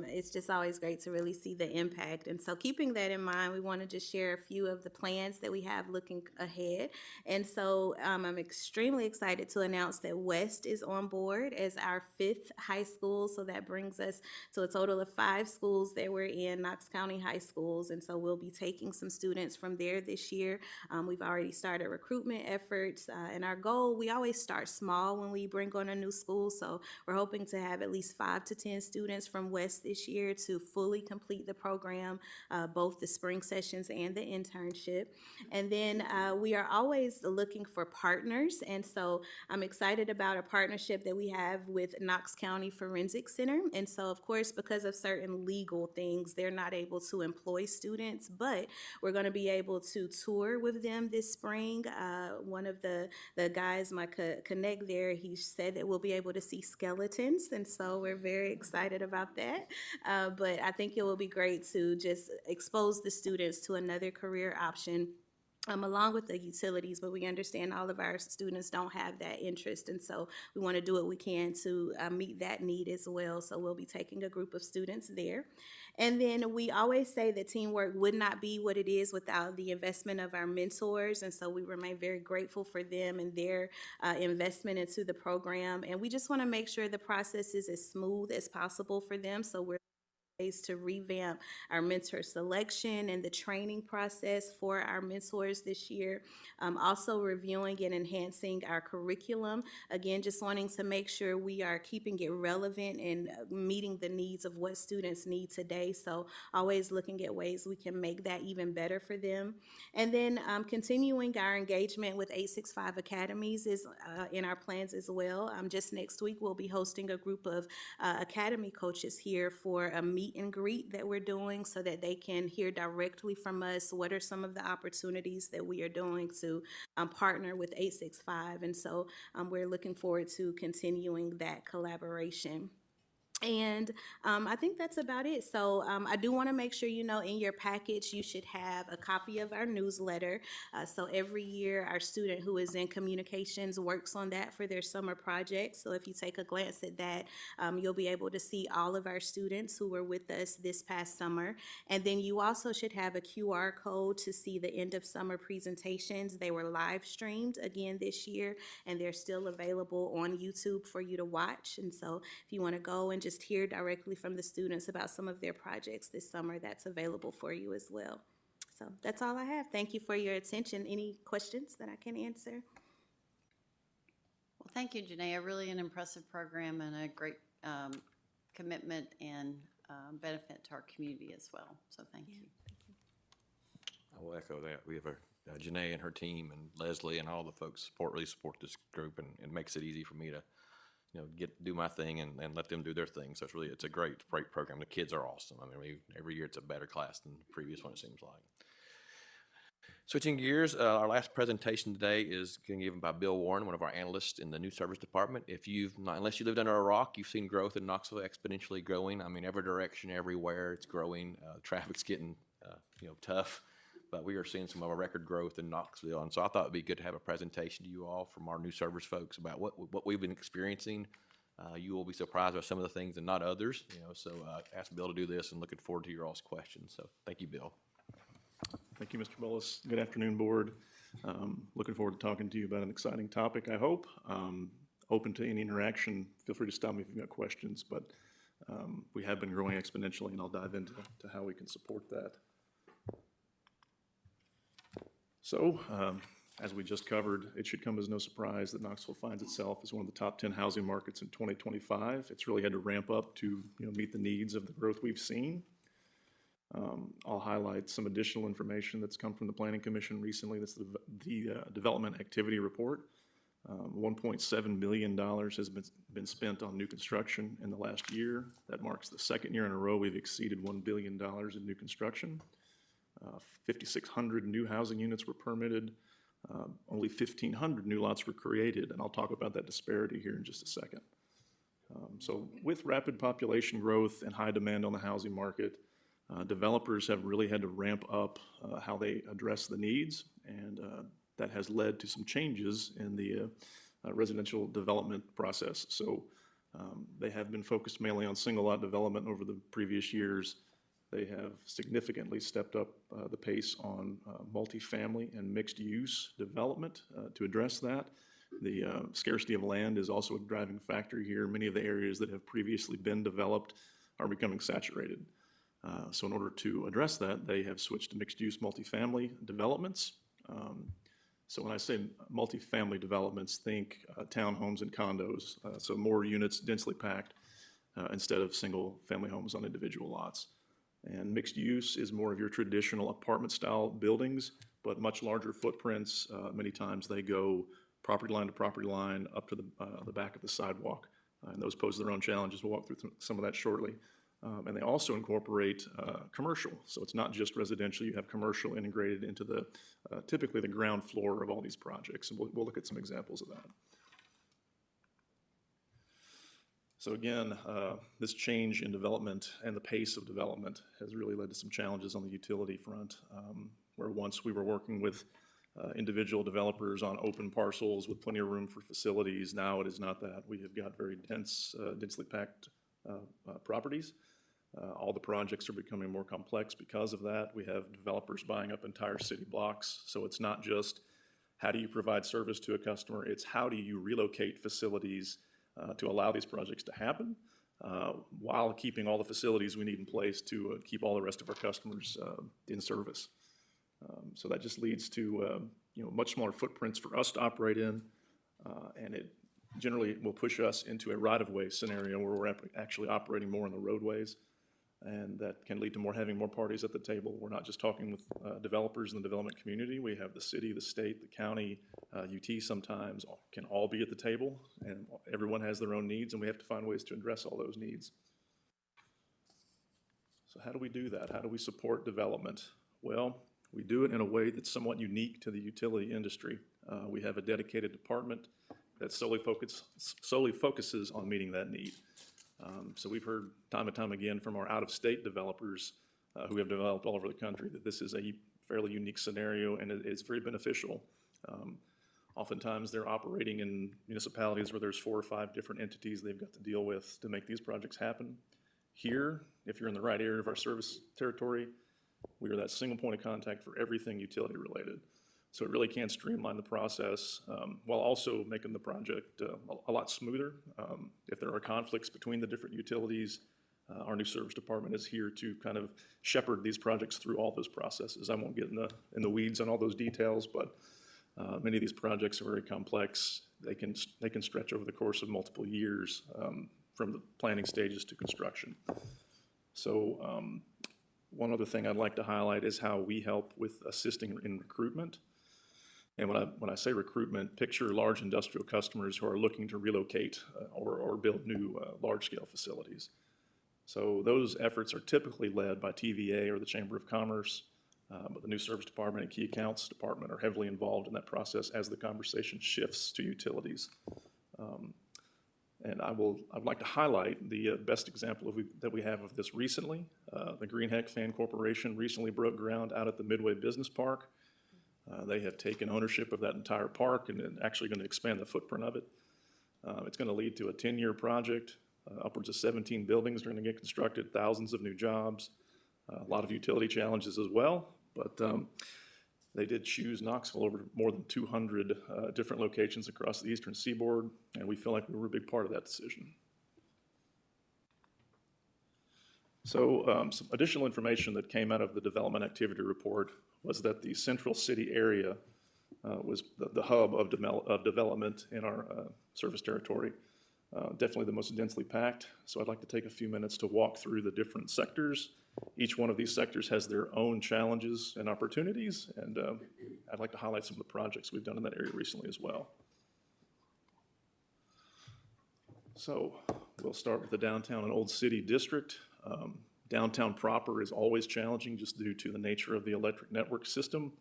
[SPEAKER 8] it's just always great to really see the impact. And so keeping that in mind, we want to just share a few of the plans that we have looking ahead. And so I'm extremely excited to announce that West is on board as our 5th high school. So that brings us to a total of 5 schools that we're in, Knox County high schools. And so we'll be taking some students from there this year. We've already started recruitment efforts. And our goal, we always start small when we bring on a new school, so we're hoping to have at least 5 to 10 students from West this year to fully complete the program, both the spring sessions and the internship. And then we are always looking for partners, and so I'm excited about a partnership that we have with Knox County Forensic Center. And so, of course, because of certain legal things, they're not able to employ students, but we're going to be able to tour with them this spring. One of the guys, my connect there, he said that we'll be able to see skeletons, and so we're very excited about that. But I think it will be great to just expose the students to another career option, along with the utilities, but we understand all of our students don't have that interest, and so we want to do what we can to meet that need as well. So we'll be taking a group of students there. And then we always say that teamwork would not be what it is without the investment of our mentors, and so we remain very grateful for them and their investment into the program. And we just want to make sure the process is as smooth as possible for them, so we're ways to revamp our mentor selection and the training process for our mentors this year. Also reviewing and enhancing our curriculum. Again, just wanting to make sure we are keeping it relevant and meeting the needs of what students need today. So always looking at ways we can make that even better for them. And then continuing our engagement with 865 Academies is in our plans as well. Just next week, we'll be hosting a group of academy coaches here for a meet and greet that we're doing so that they can hear directly from us what are some of the opportunities that we are doing to partner with 865. And so we're looking forward to continuing that collaboration. And I think that's about it. So I do want to make sure you know in your package you should have a copy of our newsletter. So every year our student who is in communications works on that for their summer project. So if you take a glance at that, you'll be able to see all of our students who were with us this past summer. And then you also should have a QR code to see the end of summer presentations. They were live streamed again this year, and they're still available on YouTube for you to watch. And so if you want to go and just hear directly from the students about some of their projects this summer, that's available for you as well. So that's all I have. Thank you for your attention. Any questions that I can answer?
[SPEAKER 1] Well, thank you, Janae. Really an impressive program and a great commitment and benefit to our community as well. So thank you.
[SPEAKER 3] I will echo that. We have Janae and her team and Leslie and all the folks really support this group, and it makes it easy for me to do my thing and let them do their thing. So it's a great program. The kids are awesome. I mean, every year it's a better class than the previous one, it seems like. Switching gears, our last presentation today is being given by Bill Warren, one of our analysts in the new service department. If you've not, unless you lived under a rock, you've seen growth in Knoxville exponentially growing. I mean, every direction, everywhere, it's growing. Traffic's getting, tough, but we are seeing some of our record growth in Knoxville. And so I thought it'd be good to have a presentation to you all from our new service folks about what we've been experiencing. You will be surprised by some of the things and not others. So asked Bill to do this and looking forward to your all's questions. So thank you, Bill.
[SPEAKER 2] Thank you, Mr. Bullis. Good afternoon, Board. Looking forward to talking to you about an exciting topic, I hope. Open to any interaction. Feel free to stop me if you've got questions, but we have been growing exponentially, and I'll dive into how we can support that. So, as we just covered, it should come as no surprise that Knoxville finds itself as one of the top 10 housing markets in 2025. It's really had to ramp up to meet the needs of the growth we've seen. I'll highlight some additional information that's come from the Planning Commission recently. That's the Development Activity Report. $1.7 billion has been spent on new construction in the last year. That marks the second year in a row we've exceeded $1 billion in new construction. 5,600 new housing units were permitted. Only 1,500 new lots were created, and I'll talk about that disparity here in just a second. So with rapid population growth and high demand on the housing market, developers have really had to ramp up how they address the needs, and that has led to some changes in the residential development process. So they have been focused mainly on single lot development over the previous years. They have significantly stepped up the pace on multifamily and mixed use development to address that. The scarcity of land is also a driving factor here. Many of the areas that have previously been developed are becoming saturated. So in order to address that, they have switched to mixed-use multifamily developments. So when I say multifamily developments, think townhomes and condos, so more units densely packed instead of single-family homes on individual lots. And mixed use is more of your traditional apartment-style buildings, but much larger footprints. Many times they go property line to property line up to the back of the sidewalk, and those pose their own challenges. We'll walk through some of that shortly. And they also incorporate commercial. So it's not just residential, you have commercial integrated into the, typically the ground floor of all these projects. And we'll look at some examples of that. So again, this change in development and the pace of development has really led to some challenges on the utility front, where once we were working with individual developers on open parcels with plenty of room for facilities, now it is not that. We have got very densely packed properties. All the projects are becoming more complex because of that. We have developers buying up entire city blocks. So it's not just how do you provide service to a customer, it's how do you relocate facilities to allow these projects to happen while keeping all the facilities we need in place to keep all the rest of our customers in service. So that just leads to much smaller footprints for us to operate in, and it generally will push us into a right-of-way scenario where we're actually operating more on the roadways, and that can lead to having more parties at the table. We're not just talking with developers in the development community. We have the city, the state, the county, UT sometimes can all be at the table, and everyone has their own needs, and we have to find ways to address all those needs. So how do we do that? How do we support development? Well, we do it in a way that's somewhat unique to the utility industry. We have a dedicated department that solely focuses on meeting that need. So we've heard time and time again from our out-of-state developers who have developed all over the country that this is a fairly unique scenario, and it's very beneficial. Oftentimes they're operating in municipalities where there's 4 or 5 different entities they've got to deal with to make these projects happen. Here, if you're in the right area of our service territory, we are that single point of contact for everything utility related. So it really can streamline the process while also making the project a lot smoother. If there are conflicts between the different utilities, our new service department is here to kind of shepherd these projects through all those processes. I won't get in the weeds on all those details, but many of these projects are very complex. They can stretch over the course of multiple years from the planning stages to construction. So one other thing I'd like to highlight is how we help with assisting in recruitment. And when I say recruitment, picture large industrial customers who are looking to relocate or build new large-scale facilities. So those efforts are typically led by TVA or the Chamber of Commerce. But the new service department and key accounts department are heavily involved in that process as the conversation shifts to utilities. And I'd like to highlight the best example that we have of this recently. The Greenheck Fan Corporation recently broke ground out at the Midway Business Park. They have taken ownership of that entire park and actually going to expand the footprint of it. It's going to lead to a 10-year project. Upwards of 17 buildings are going to get constructed, thousands of new jobs, a lot of utility challenges as well. But they did choose Knoxville over more than 200 different locations across the eastern seaboard, and we feel like we were a big part of that decision. So some additional information that came out of the development activity report was that the central city area was the hub of development in our service territory. Definitely the most densely packed. So I'd like to take a few minutes to walk through the different sectors. Each one of these sectors has their own challenges and opportunities, and I'd like to highlight some of the projects we've done in that area recently as well. So we'll start with the downtown and Old City district. Downtown proper is always challenging just due to the nature of the electric network system.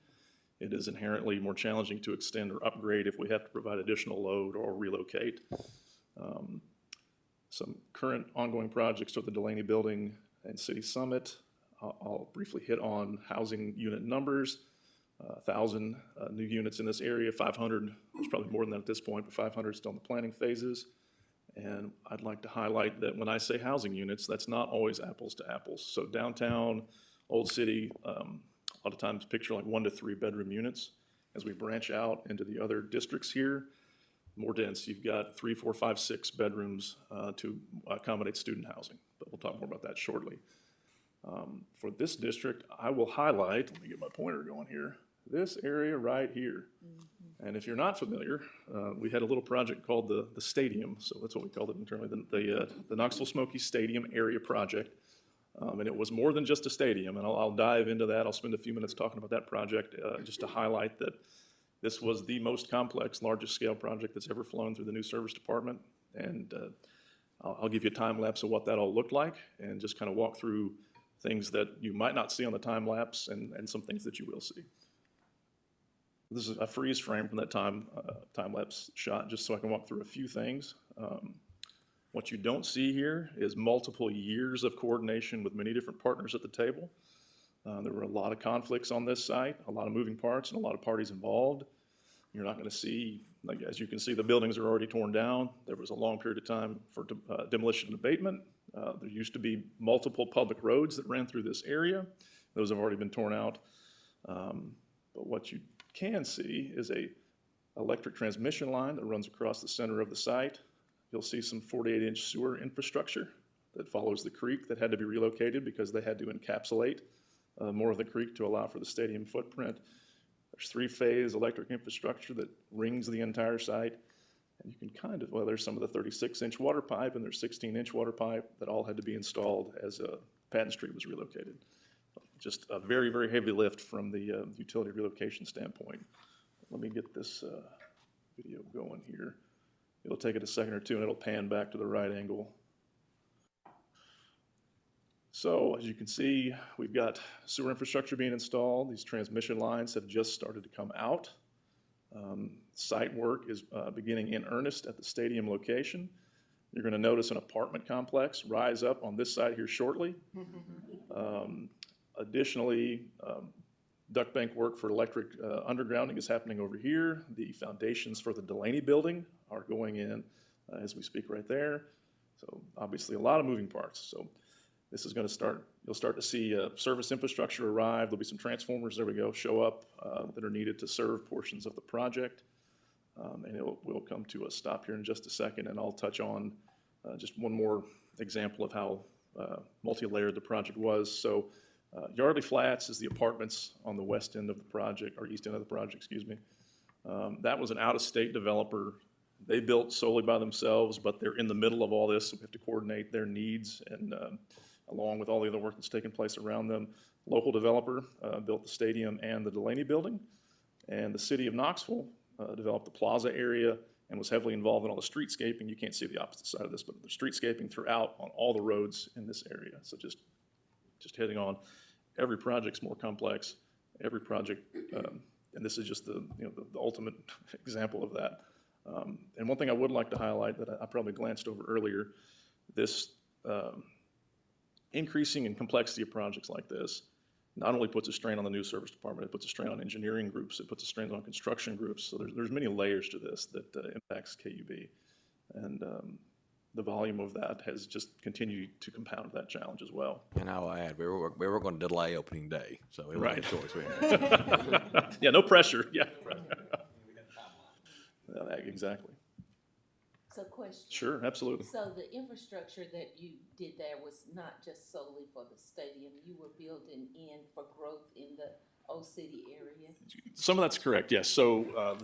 [SPEAKER 2] It is inherently more challenging to extend or upgrade if we have to provide additional load or relocate. Some current ongoing projects are the Delaney Building and City Summit. I'll briefly hit on housing unit numbers. 1,000 new units in this area, 500, there's probably more than that at this point, but 500 is still in the planning phases. And I'd like to highlight that when I say housing units, that's not always apples to apples. So downtown, Old City, a lot of times picture like 1 to 3 bedroom units. As we branch out into the other districts here, more dense, you've got 3, 4, 5, 6 bedrooms to accommodate student housing, but we'll talk more about that shortly. For this district, I will highlight, let me get my pointer going here, this area right here. And if you're not familiar, we had a little project called the stadium, so that's what we called it internally, the Knoxville Smoky Stadium Area Project. And it was more than just a stadium, and I'll dive into that. I'll spend a few minutes talking about that project just to highlight that this was the most complex, largest scale project that's ever flown through the new service department. And I'll give you a time lapse of what that all looked like and just kind of walk through things that you might not see on the time lapse and some things that you will see. This is a freeze frame from that time lapse shot, just so I can walk through a few things. What you don't see here is multiple years of coordination with many different partners at the table. There were a lot of conflicts on this site, a lot of moving parts, and a lot of parties involved. You're not going to see, like, as you can see, the buildings are already torn down. There was a long period of time for demolition and abatement. There used to be multiple public roads that ran through this area. Those have already been torn out. But what you can see is a electric transmission line that runs across the center of the site. You'll see some 48-inch sewer infrastructure that follows the creek that had to be relocated because they had to encapsulate more of the creek to allow for the stadium footprint. There's 3-phase electric infrastructure that rings the entire site. And you can kind of, well, there's some of the 36-inch water pipe and there's 16-inch water pipe that all had to be installed as Patton Street was relocated. Just a very, very heavy lift from the utility relocation standpoint. Let me get this video going here. It'll take it a second or two and it'll pan back to the right angle. So as you can see, we've got sewer infrastructure being installed. These transmission lines have just started to come out. Site work is beginning in earnest at the stadium location. You're going to notice an apartment complex rise up on this side here shortly. Additionally, duct bank work for electric undergrounding is happening over here. The foundations for the Delaney building are going in as we speak right there. So obviously a lot of moving parts. So this is going to start, you'll start to see service infrastructure arrive. There'll be some transformers, there we go, show up that are needed to serve portions of the project. And we'll come to a stop here in just a second, and I'll touch on just one more example of how multi-layered the project was. So Yardley Flats is the apartments on the west end of the project, or east end of the project, excuse me. That was an out-of-state developer. They built solely by themselves, but they're in the middle of all this, so we have to coordinate their needs and along with all the other work that's taking place around them. Local developer built the stadium and the Delaney building, and the city of Knoxville developed the plaza area and was heavily involved in all the streetscaping. You can't see the opposite side of this, but the streetscaping throughout on all the roads in this area. So just hitting on every project's more complex, every project, and this is just the ultimate example of that. And one thing I would like to highlight that I probably glanced over earlier, this increasing in complexity of projects like this not only puts a strain on the new service department, it puts a strain on engineering groups, it puts a strain on construction groups. So there's many layers to this that impacts KUB. And the volume of that has just continued to compound that challenge as well.
[SPEAKER 3] And I'll add, we were going to delay opening day, so it wasn't
[SPEAKER 2] Right.
[SPEAKER 3] a choice we had.
[SPEAKER 2] Yeah, no pressure, yeah. Exactly.
[SPEAKER 7] So question.
[SPEAKER 2] Sure, absolutely.
[SPEAKER 7] So the infrastructure that you did there was not just solely for the stadium, you were building in for growth in the Old City area?
[SPEAKER 2] Some of that's correct, yes. So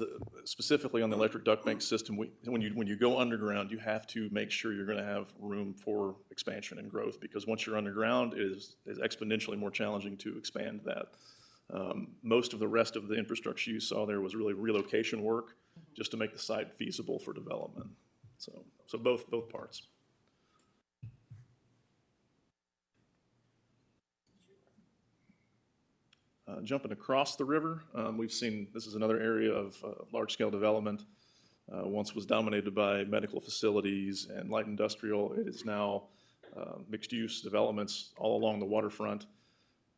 [SPEAKER 2] specifically on the electric duct bank system, when you go underground, you have to make sure you're going to have room for expansion and growth, because once you're underground, it is exponentially more challenging to expand that. Most of the rest of the infrastructure you saw there was really relocation work just to make the site feasible for development. So both parts. Jumping across the river, we've seen this is another area of large-scale development. Once was dominated by medical facilities and light industrial. It is now mixed-use developments all along the waterfront.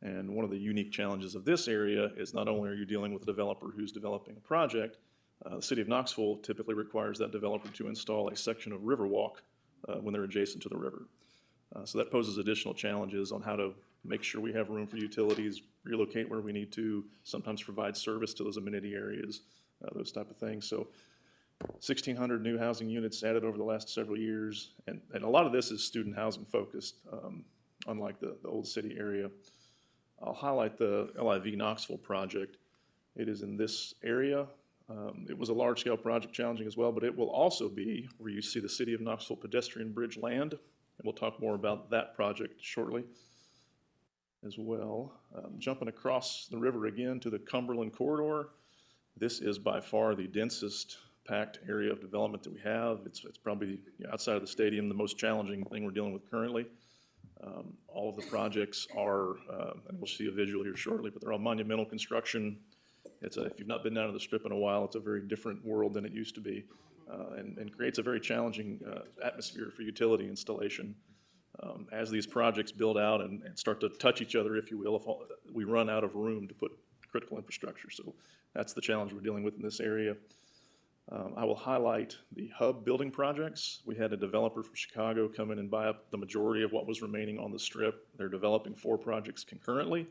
[SPEAKER 2] And one of the unique challenges of this area is not only are you dealing with a developer who's developing a project, the city of Knoxville typically requires that developer to install a section of Riverwalk when they're adjacent to the river. So that poses additional challenges on how to make sure we have room for utilities, relocate where we need to, sometimes provide service to those amenity areas, those type of things. So 1,600 new housing units added over the last several years, and a lot of this is student housing focused, unlike the old city area. I'll highlight the LIV Knoxville project. It is in this area. It was a large-scale project, challenging as well, but it will also be where you see the City of Knoxville pedestrian bridge land, and we'll talk more about that project shortly as well. Jumping across the river again to the Cumberland corridor, this is by far the densest packed area of development that we have. It's probably, outside of the stadium, the most challenging thing we're dealing with currently. All of the projects are, and we'll see a visual here shortly, but they're all monumental construction. If you've not been down to the Strip in a while, it's a very different world than it used to be, and creates a very challenging atmosphere for utility installation. As these projects build out and start to touch each other, if you will, we run out of room to put critical infrastructure. So that's the challenge we're dealing with in this area. I will highlight the hub building projects. We had a developer from Chicago come in and buy up the majority of what was remaining on the Strip. They're developing 4 projects concurrently,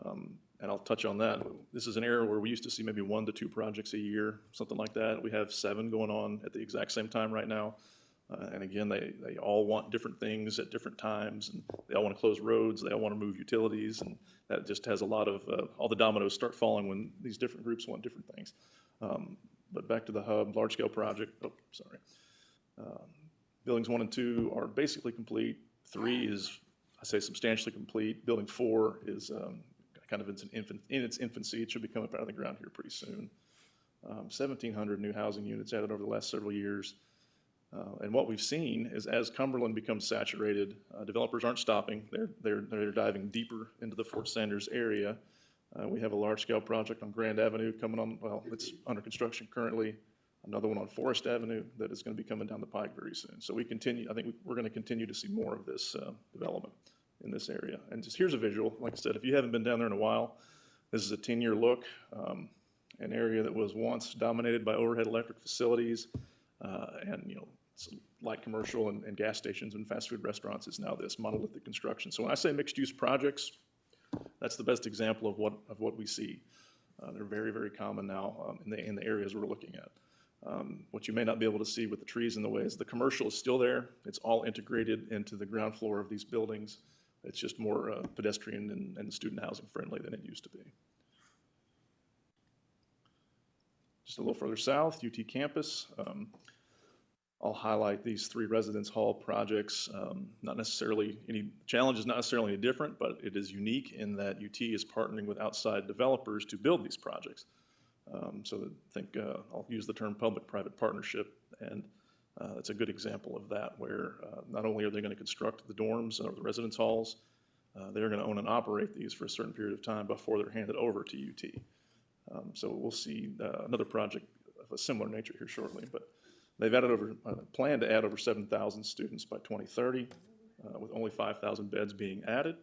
[SPEAKER 2] and I'll touch on that. This is an area where we used to see maybe 1 to 2 projects a year, something like that. We have 7 going on at the exact same time right now. And again, they all want different things at different times, and they all want to close roads, they all want to move utilities, and that just has a lot of, all the dominoes start falling when these different groups want different things. But back to the hub, large-scale project, Buildings 1 and 2 are basically complete. 3 is, I say, substantially complete. Building 4 is kind of in its infancy. It should be coming up out of the ground here pretty soon. 1,700 new housing units added over the last several years. And what we've seen is as Cumberland becomes saturated, developers aren't stopping. They're diving deeper into the Fort Sanders area. We have a large-scale project on Grand Avenue coming on, well, it's under construction currently. Another one on Forest Avenue that is going to be coming down the pike very soon. So I think we're going to continue to see more of this development in this area. And just here's a visual. Like I said, if you haven't been down there in a while, this is a 10-year look. An area that was once dominated by overhead electric facilities and light commercial and gas stations and fast food restaurants is now this monolithic construction. So when I say mixed-use projects, that's the best example of what we see. They're very, very common now in the areas we're looking at. What you may not be able to see with the trees in the way is the commercial is still there. It's all integrated into the ground floor of these buildings. It's just more pedestrian and student housing friendly than it used to be. Just a little further south, UT campus. I'll highlight these 3 residence hall projects. Not necessarily any challenge is not necessarily any different, but it is unique in that UT is partnering with outside developers to build these projects. So I think I'll use the term public-private partnership, and it's a good example of that, where not only are they going to construct the dorms or the residence halls, they're going to own and operate these for a certain period of time before they're handed over to UT. So we'll see another project of a similar nature here shortly, but they've planned to add over 7,000 students by 2030, with only 5,000 beds being added.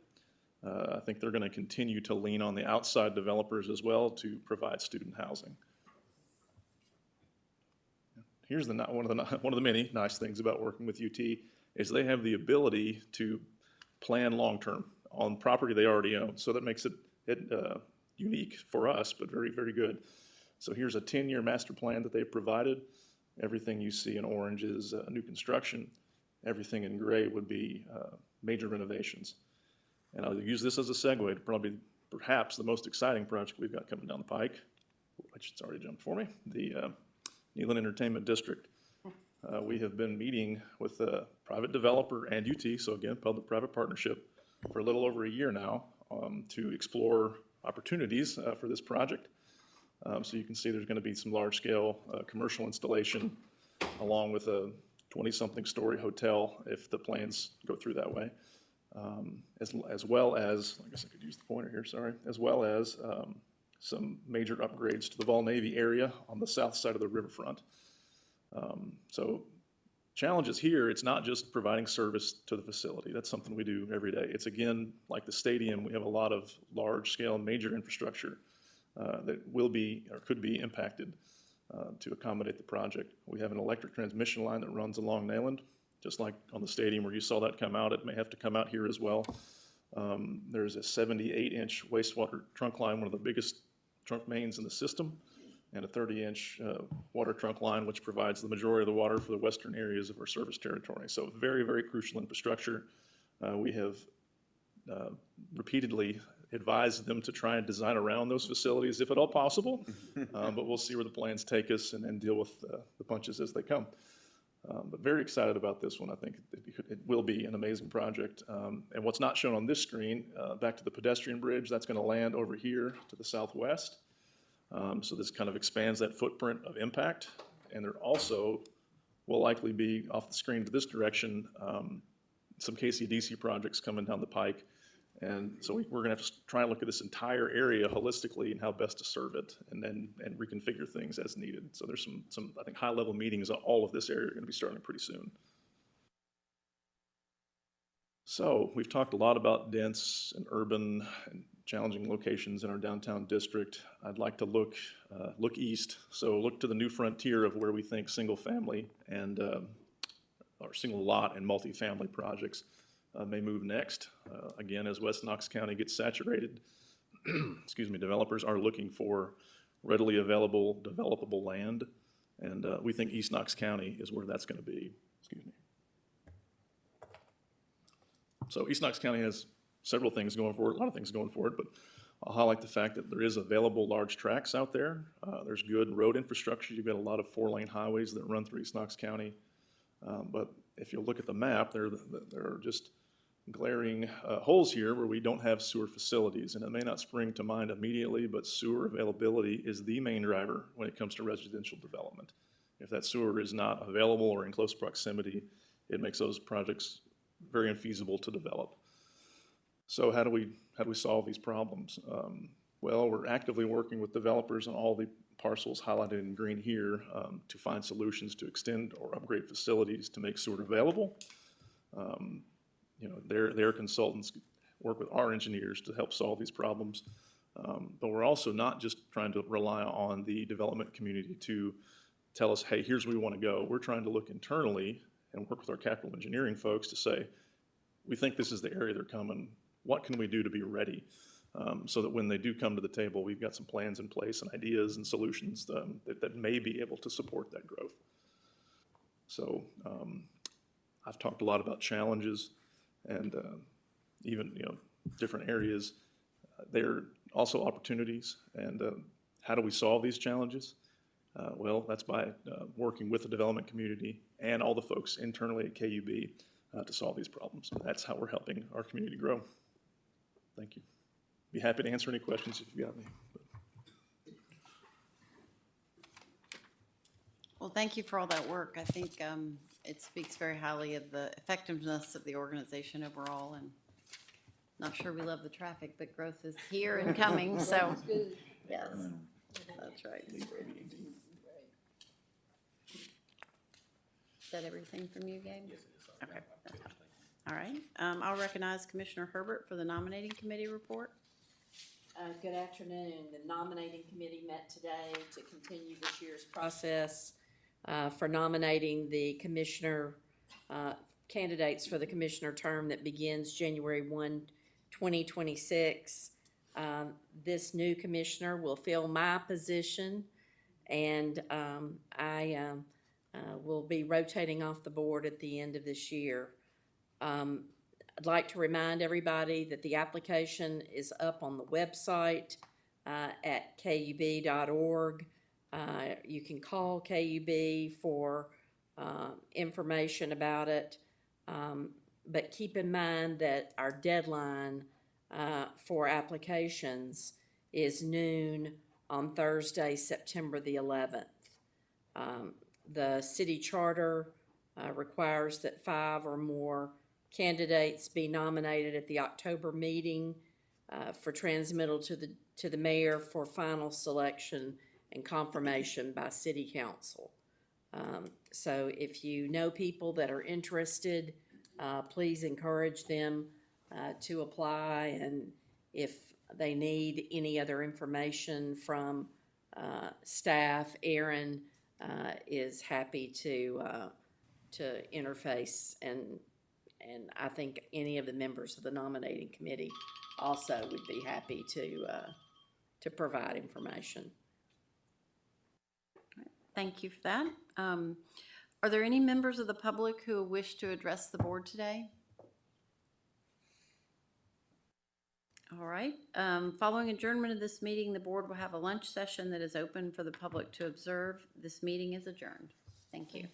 [SPEAKER 2] I think they're going to continue to lean on the outside developers as well to provide student housing. Here's one of the many nice things about working with UT is they have the ability to plan long-term on property they already own. So that makes it unique for us, but very, very good. So here's a 10-year master plan that they've provided. Everything you see in orange is new construction. Everything in gray would be major renovations. And I'll use this as a segue to perhaps the most exciting project we've got coming down the pike, which it's already jumped for me, the Neyland Entertainment District. We have been meeting with a private developer and UT, so again, public-private partnership, for a little over a year now to explore opportunities for this project. So you can see there's going to be some large-scale commercial installation along with a 20-something story hotel if the plans go through that way. As well as, I guess I could use the pointer here, sorry, as well as some major upgrades to the Vol Navy area on the south side of the riverfront. So challenges here, it's not just providing service to the facility. That's something we do every day. It's again, like the stadium, we have a lot of large-scale major infrastructure that will be or could be impacted to accommodate the project. We have an electric transmission line that runs along Neyland, just like on the stadium where you saw that come out, it may have to come out here as well. There's a 78-inch wastewater trunk line, one of the biggest trunk mains in the system, and a 30-inch water trunk line, which provides the majority of the water for the western areas of our service territory. So very, very crucial infrastructure. We have repeatedly advised them to try and design around those facilities if at all possible, but we'll see where the plans take us and deal with the punches as they come. But very excited about this one. I think it will be an amazing project. And what's not shown on this screen, back to the pedestrian bridge, that's going to land over here to the southwest. So this kind of expands that footprint of impact. And there also will likely be, off the screen to this direction, some KCDC projects coming down the pike. And so we're going to have to try and look at this entire area holistically and how best to serve it, and reconfigure things as needed. So there's some I think high-level meetings on all of this area are going to be starting pretty soon. So we've talked a lot about dense and urban and challenging locations in our downtown district. I'd like to look east. So look to the new frontier of where we think single-family and or single lot and multifamily projects may move next. Again, as West Knox County gets saturated, excuse me, developers are looking for readily available, developable land, and we think East Knox County is where that's going to be. Excuse me. So East Knox County has several things going for it, a lot of things going for it, but I'll highlight the fact that there is available large tracts out there. There's good road infrastructure. You've got a lot of 4-lane highways that run through East Knox County. But if you look at the map, there are just glaring holes here where we don't have sewer facilities. And it may not spring to mind immediately, but sewer availability is the main driver when it comes to residential development. If that sewer is not available or in close proximity, it makes those projects very unfeasible to develop. So how do we solve these problems? Well, we're actively working with developers on all the parcels highlighted in green here to find solutions to extend or upgrade facilities to make sewer available. You know, their consultants work with our engineers to help solve these problems. But we're also not just trying to rely on the development community to tell us, hey, here's where we want to go. We're trying to look internally and work with our capital engineering folks to say, we think this is the area they're coming. What can we do to be ready? So that when they do come to the table, we've got some plans in place and ideas and solutions that may be able to support that growth. So I've talked a lot about challenges and even, you know, different areas. There are also opportunities, and how do we solve these challenges? Well, that's by working with the development community and all the folks internally at KUB to solve these problems. That's how we're helping our community grow. Thank you. Be happy to answer any questions if you've got any.
[SPEAKER 1] Well, thank you for all that work. I think it speaks very highly of the effectiveness of the organization overall, and Not sure we love the traffic, but growth is here and coming, so, yes, that's right. Is that everything from you, Gabe? Yes, it is. Okay. All right, I'll recognize Commissioner Herbert for the nominating committee report.
[SPEAKER 7] Good afternoon. The nominating committee met today to continue this year's process for nominating the commissioner, candidates for the commissioner term that begins January 1, 2026. This new commissioner will fill my position, and I will be rotating off the board at the end of this year. I'd like to remind everybody that the application is up on the website at KUB.org. You can call KUB for information about it, but keep in mind that our deadline for applications is noon on Thursday, September the 11th. The city charter requires that 5 or more candidates be nominated at the October meeting for transmittal to the mayor for final selection and confirmation by city council. So if you know people that are interested, please encourage them to apply, and if they need any other information from staff, Aaron is happy to interface, and I think any of the members of the nominating committee also would be happy to provide information.
[SPEAKER 1] Thank you for that. Are there any members of the public who wish to address the board today? All right. Following adjournment of this meeting, the board will have a lunch session that is open for the public to observe. This meeting is adjourned. Thank you.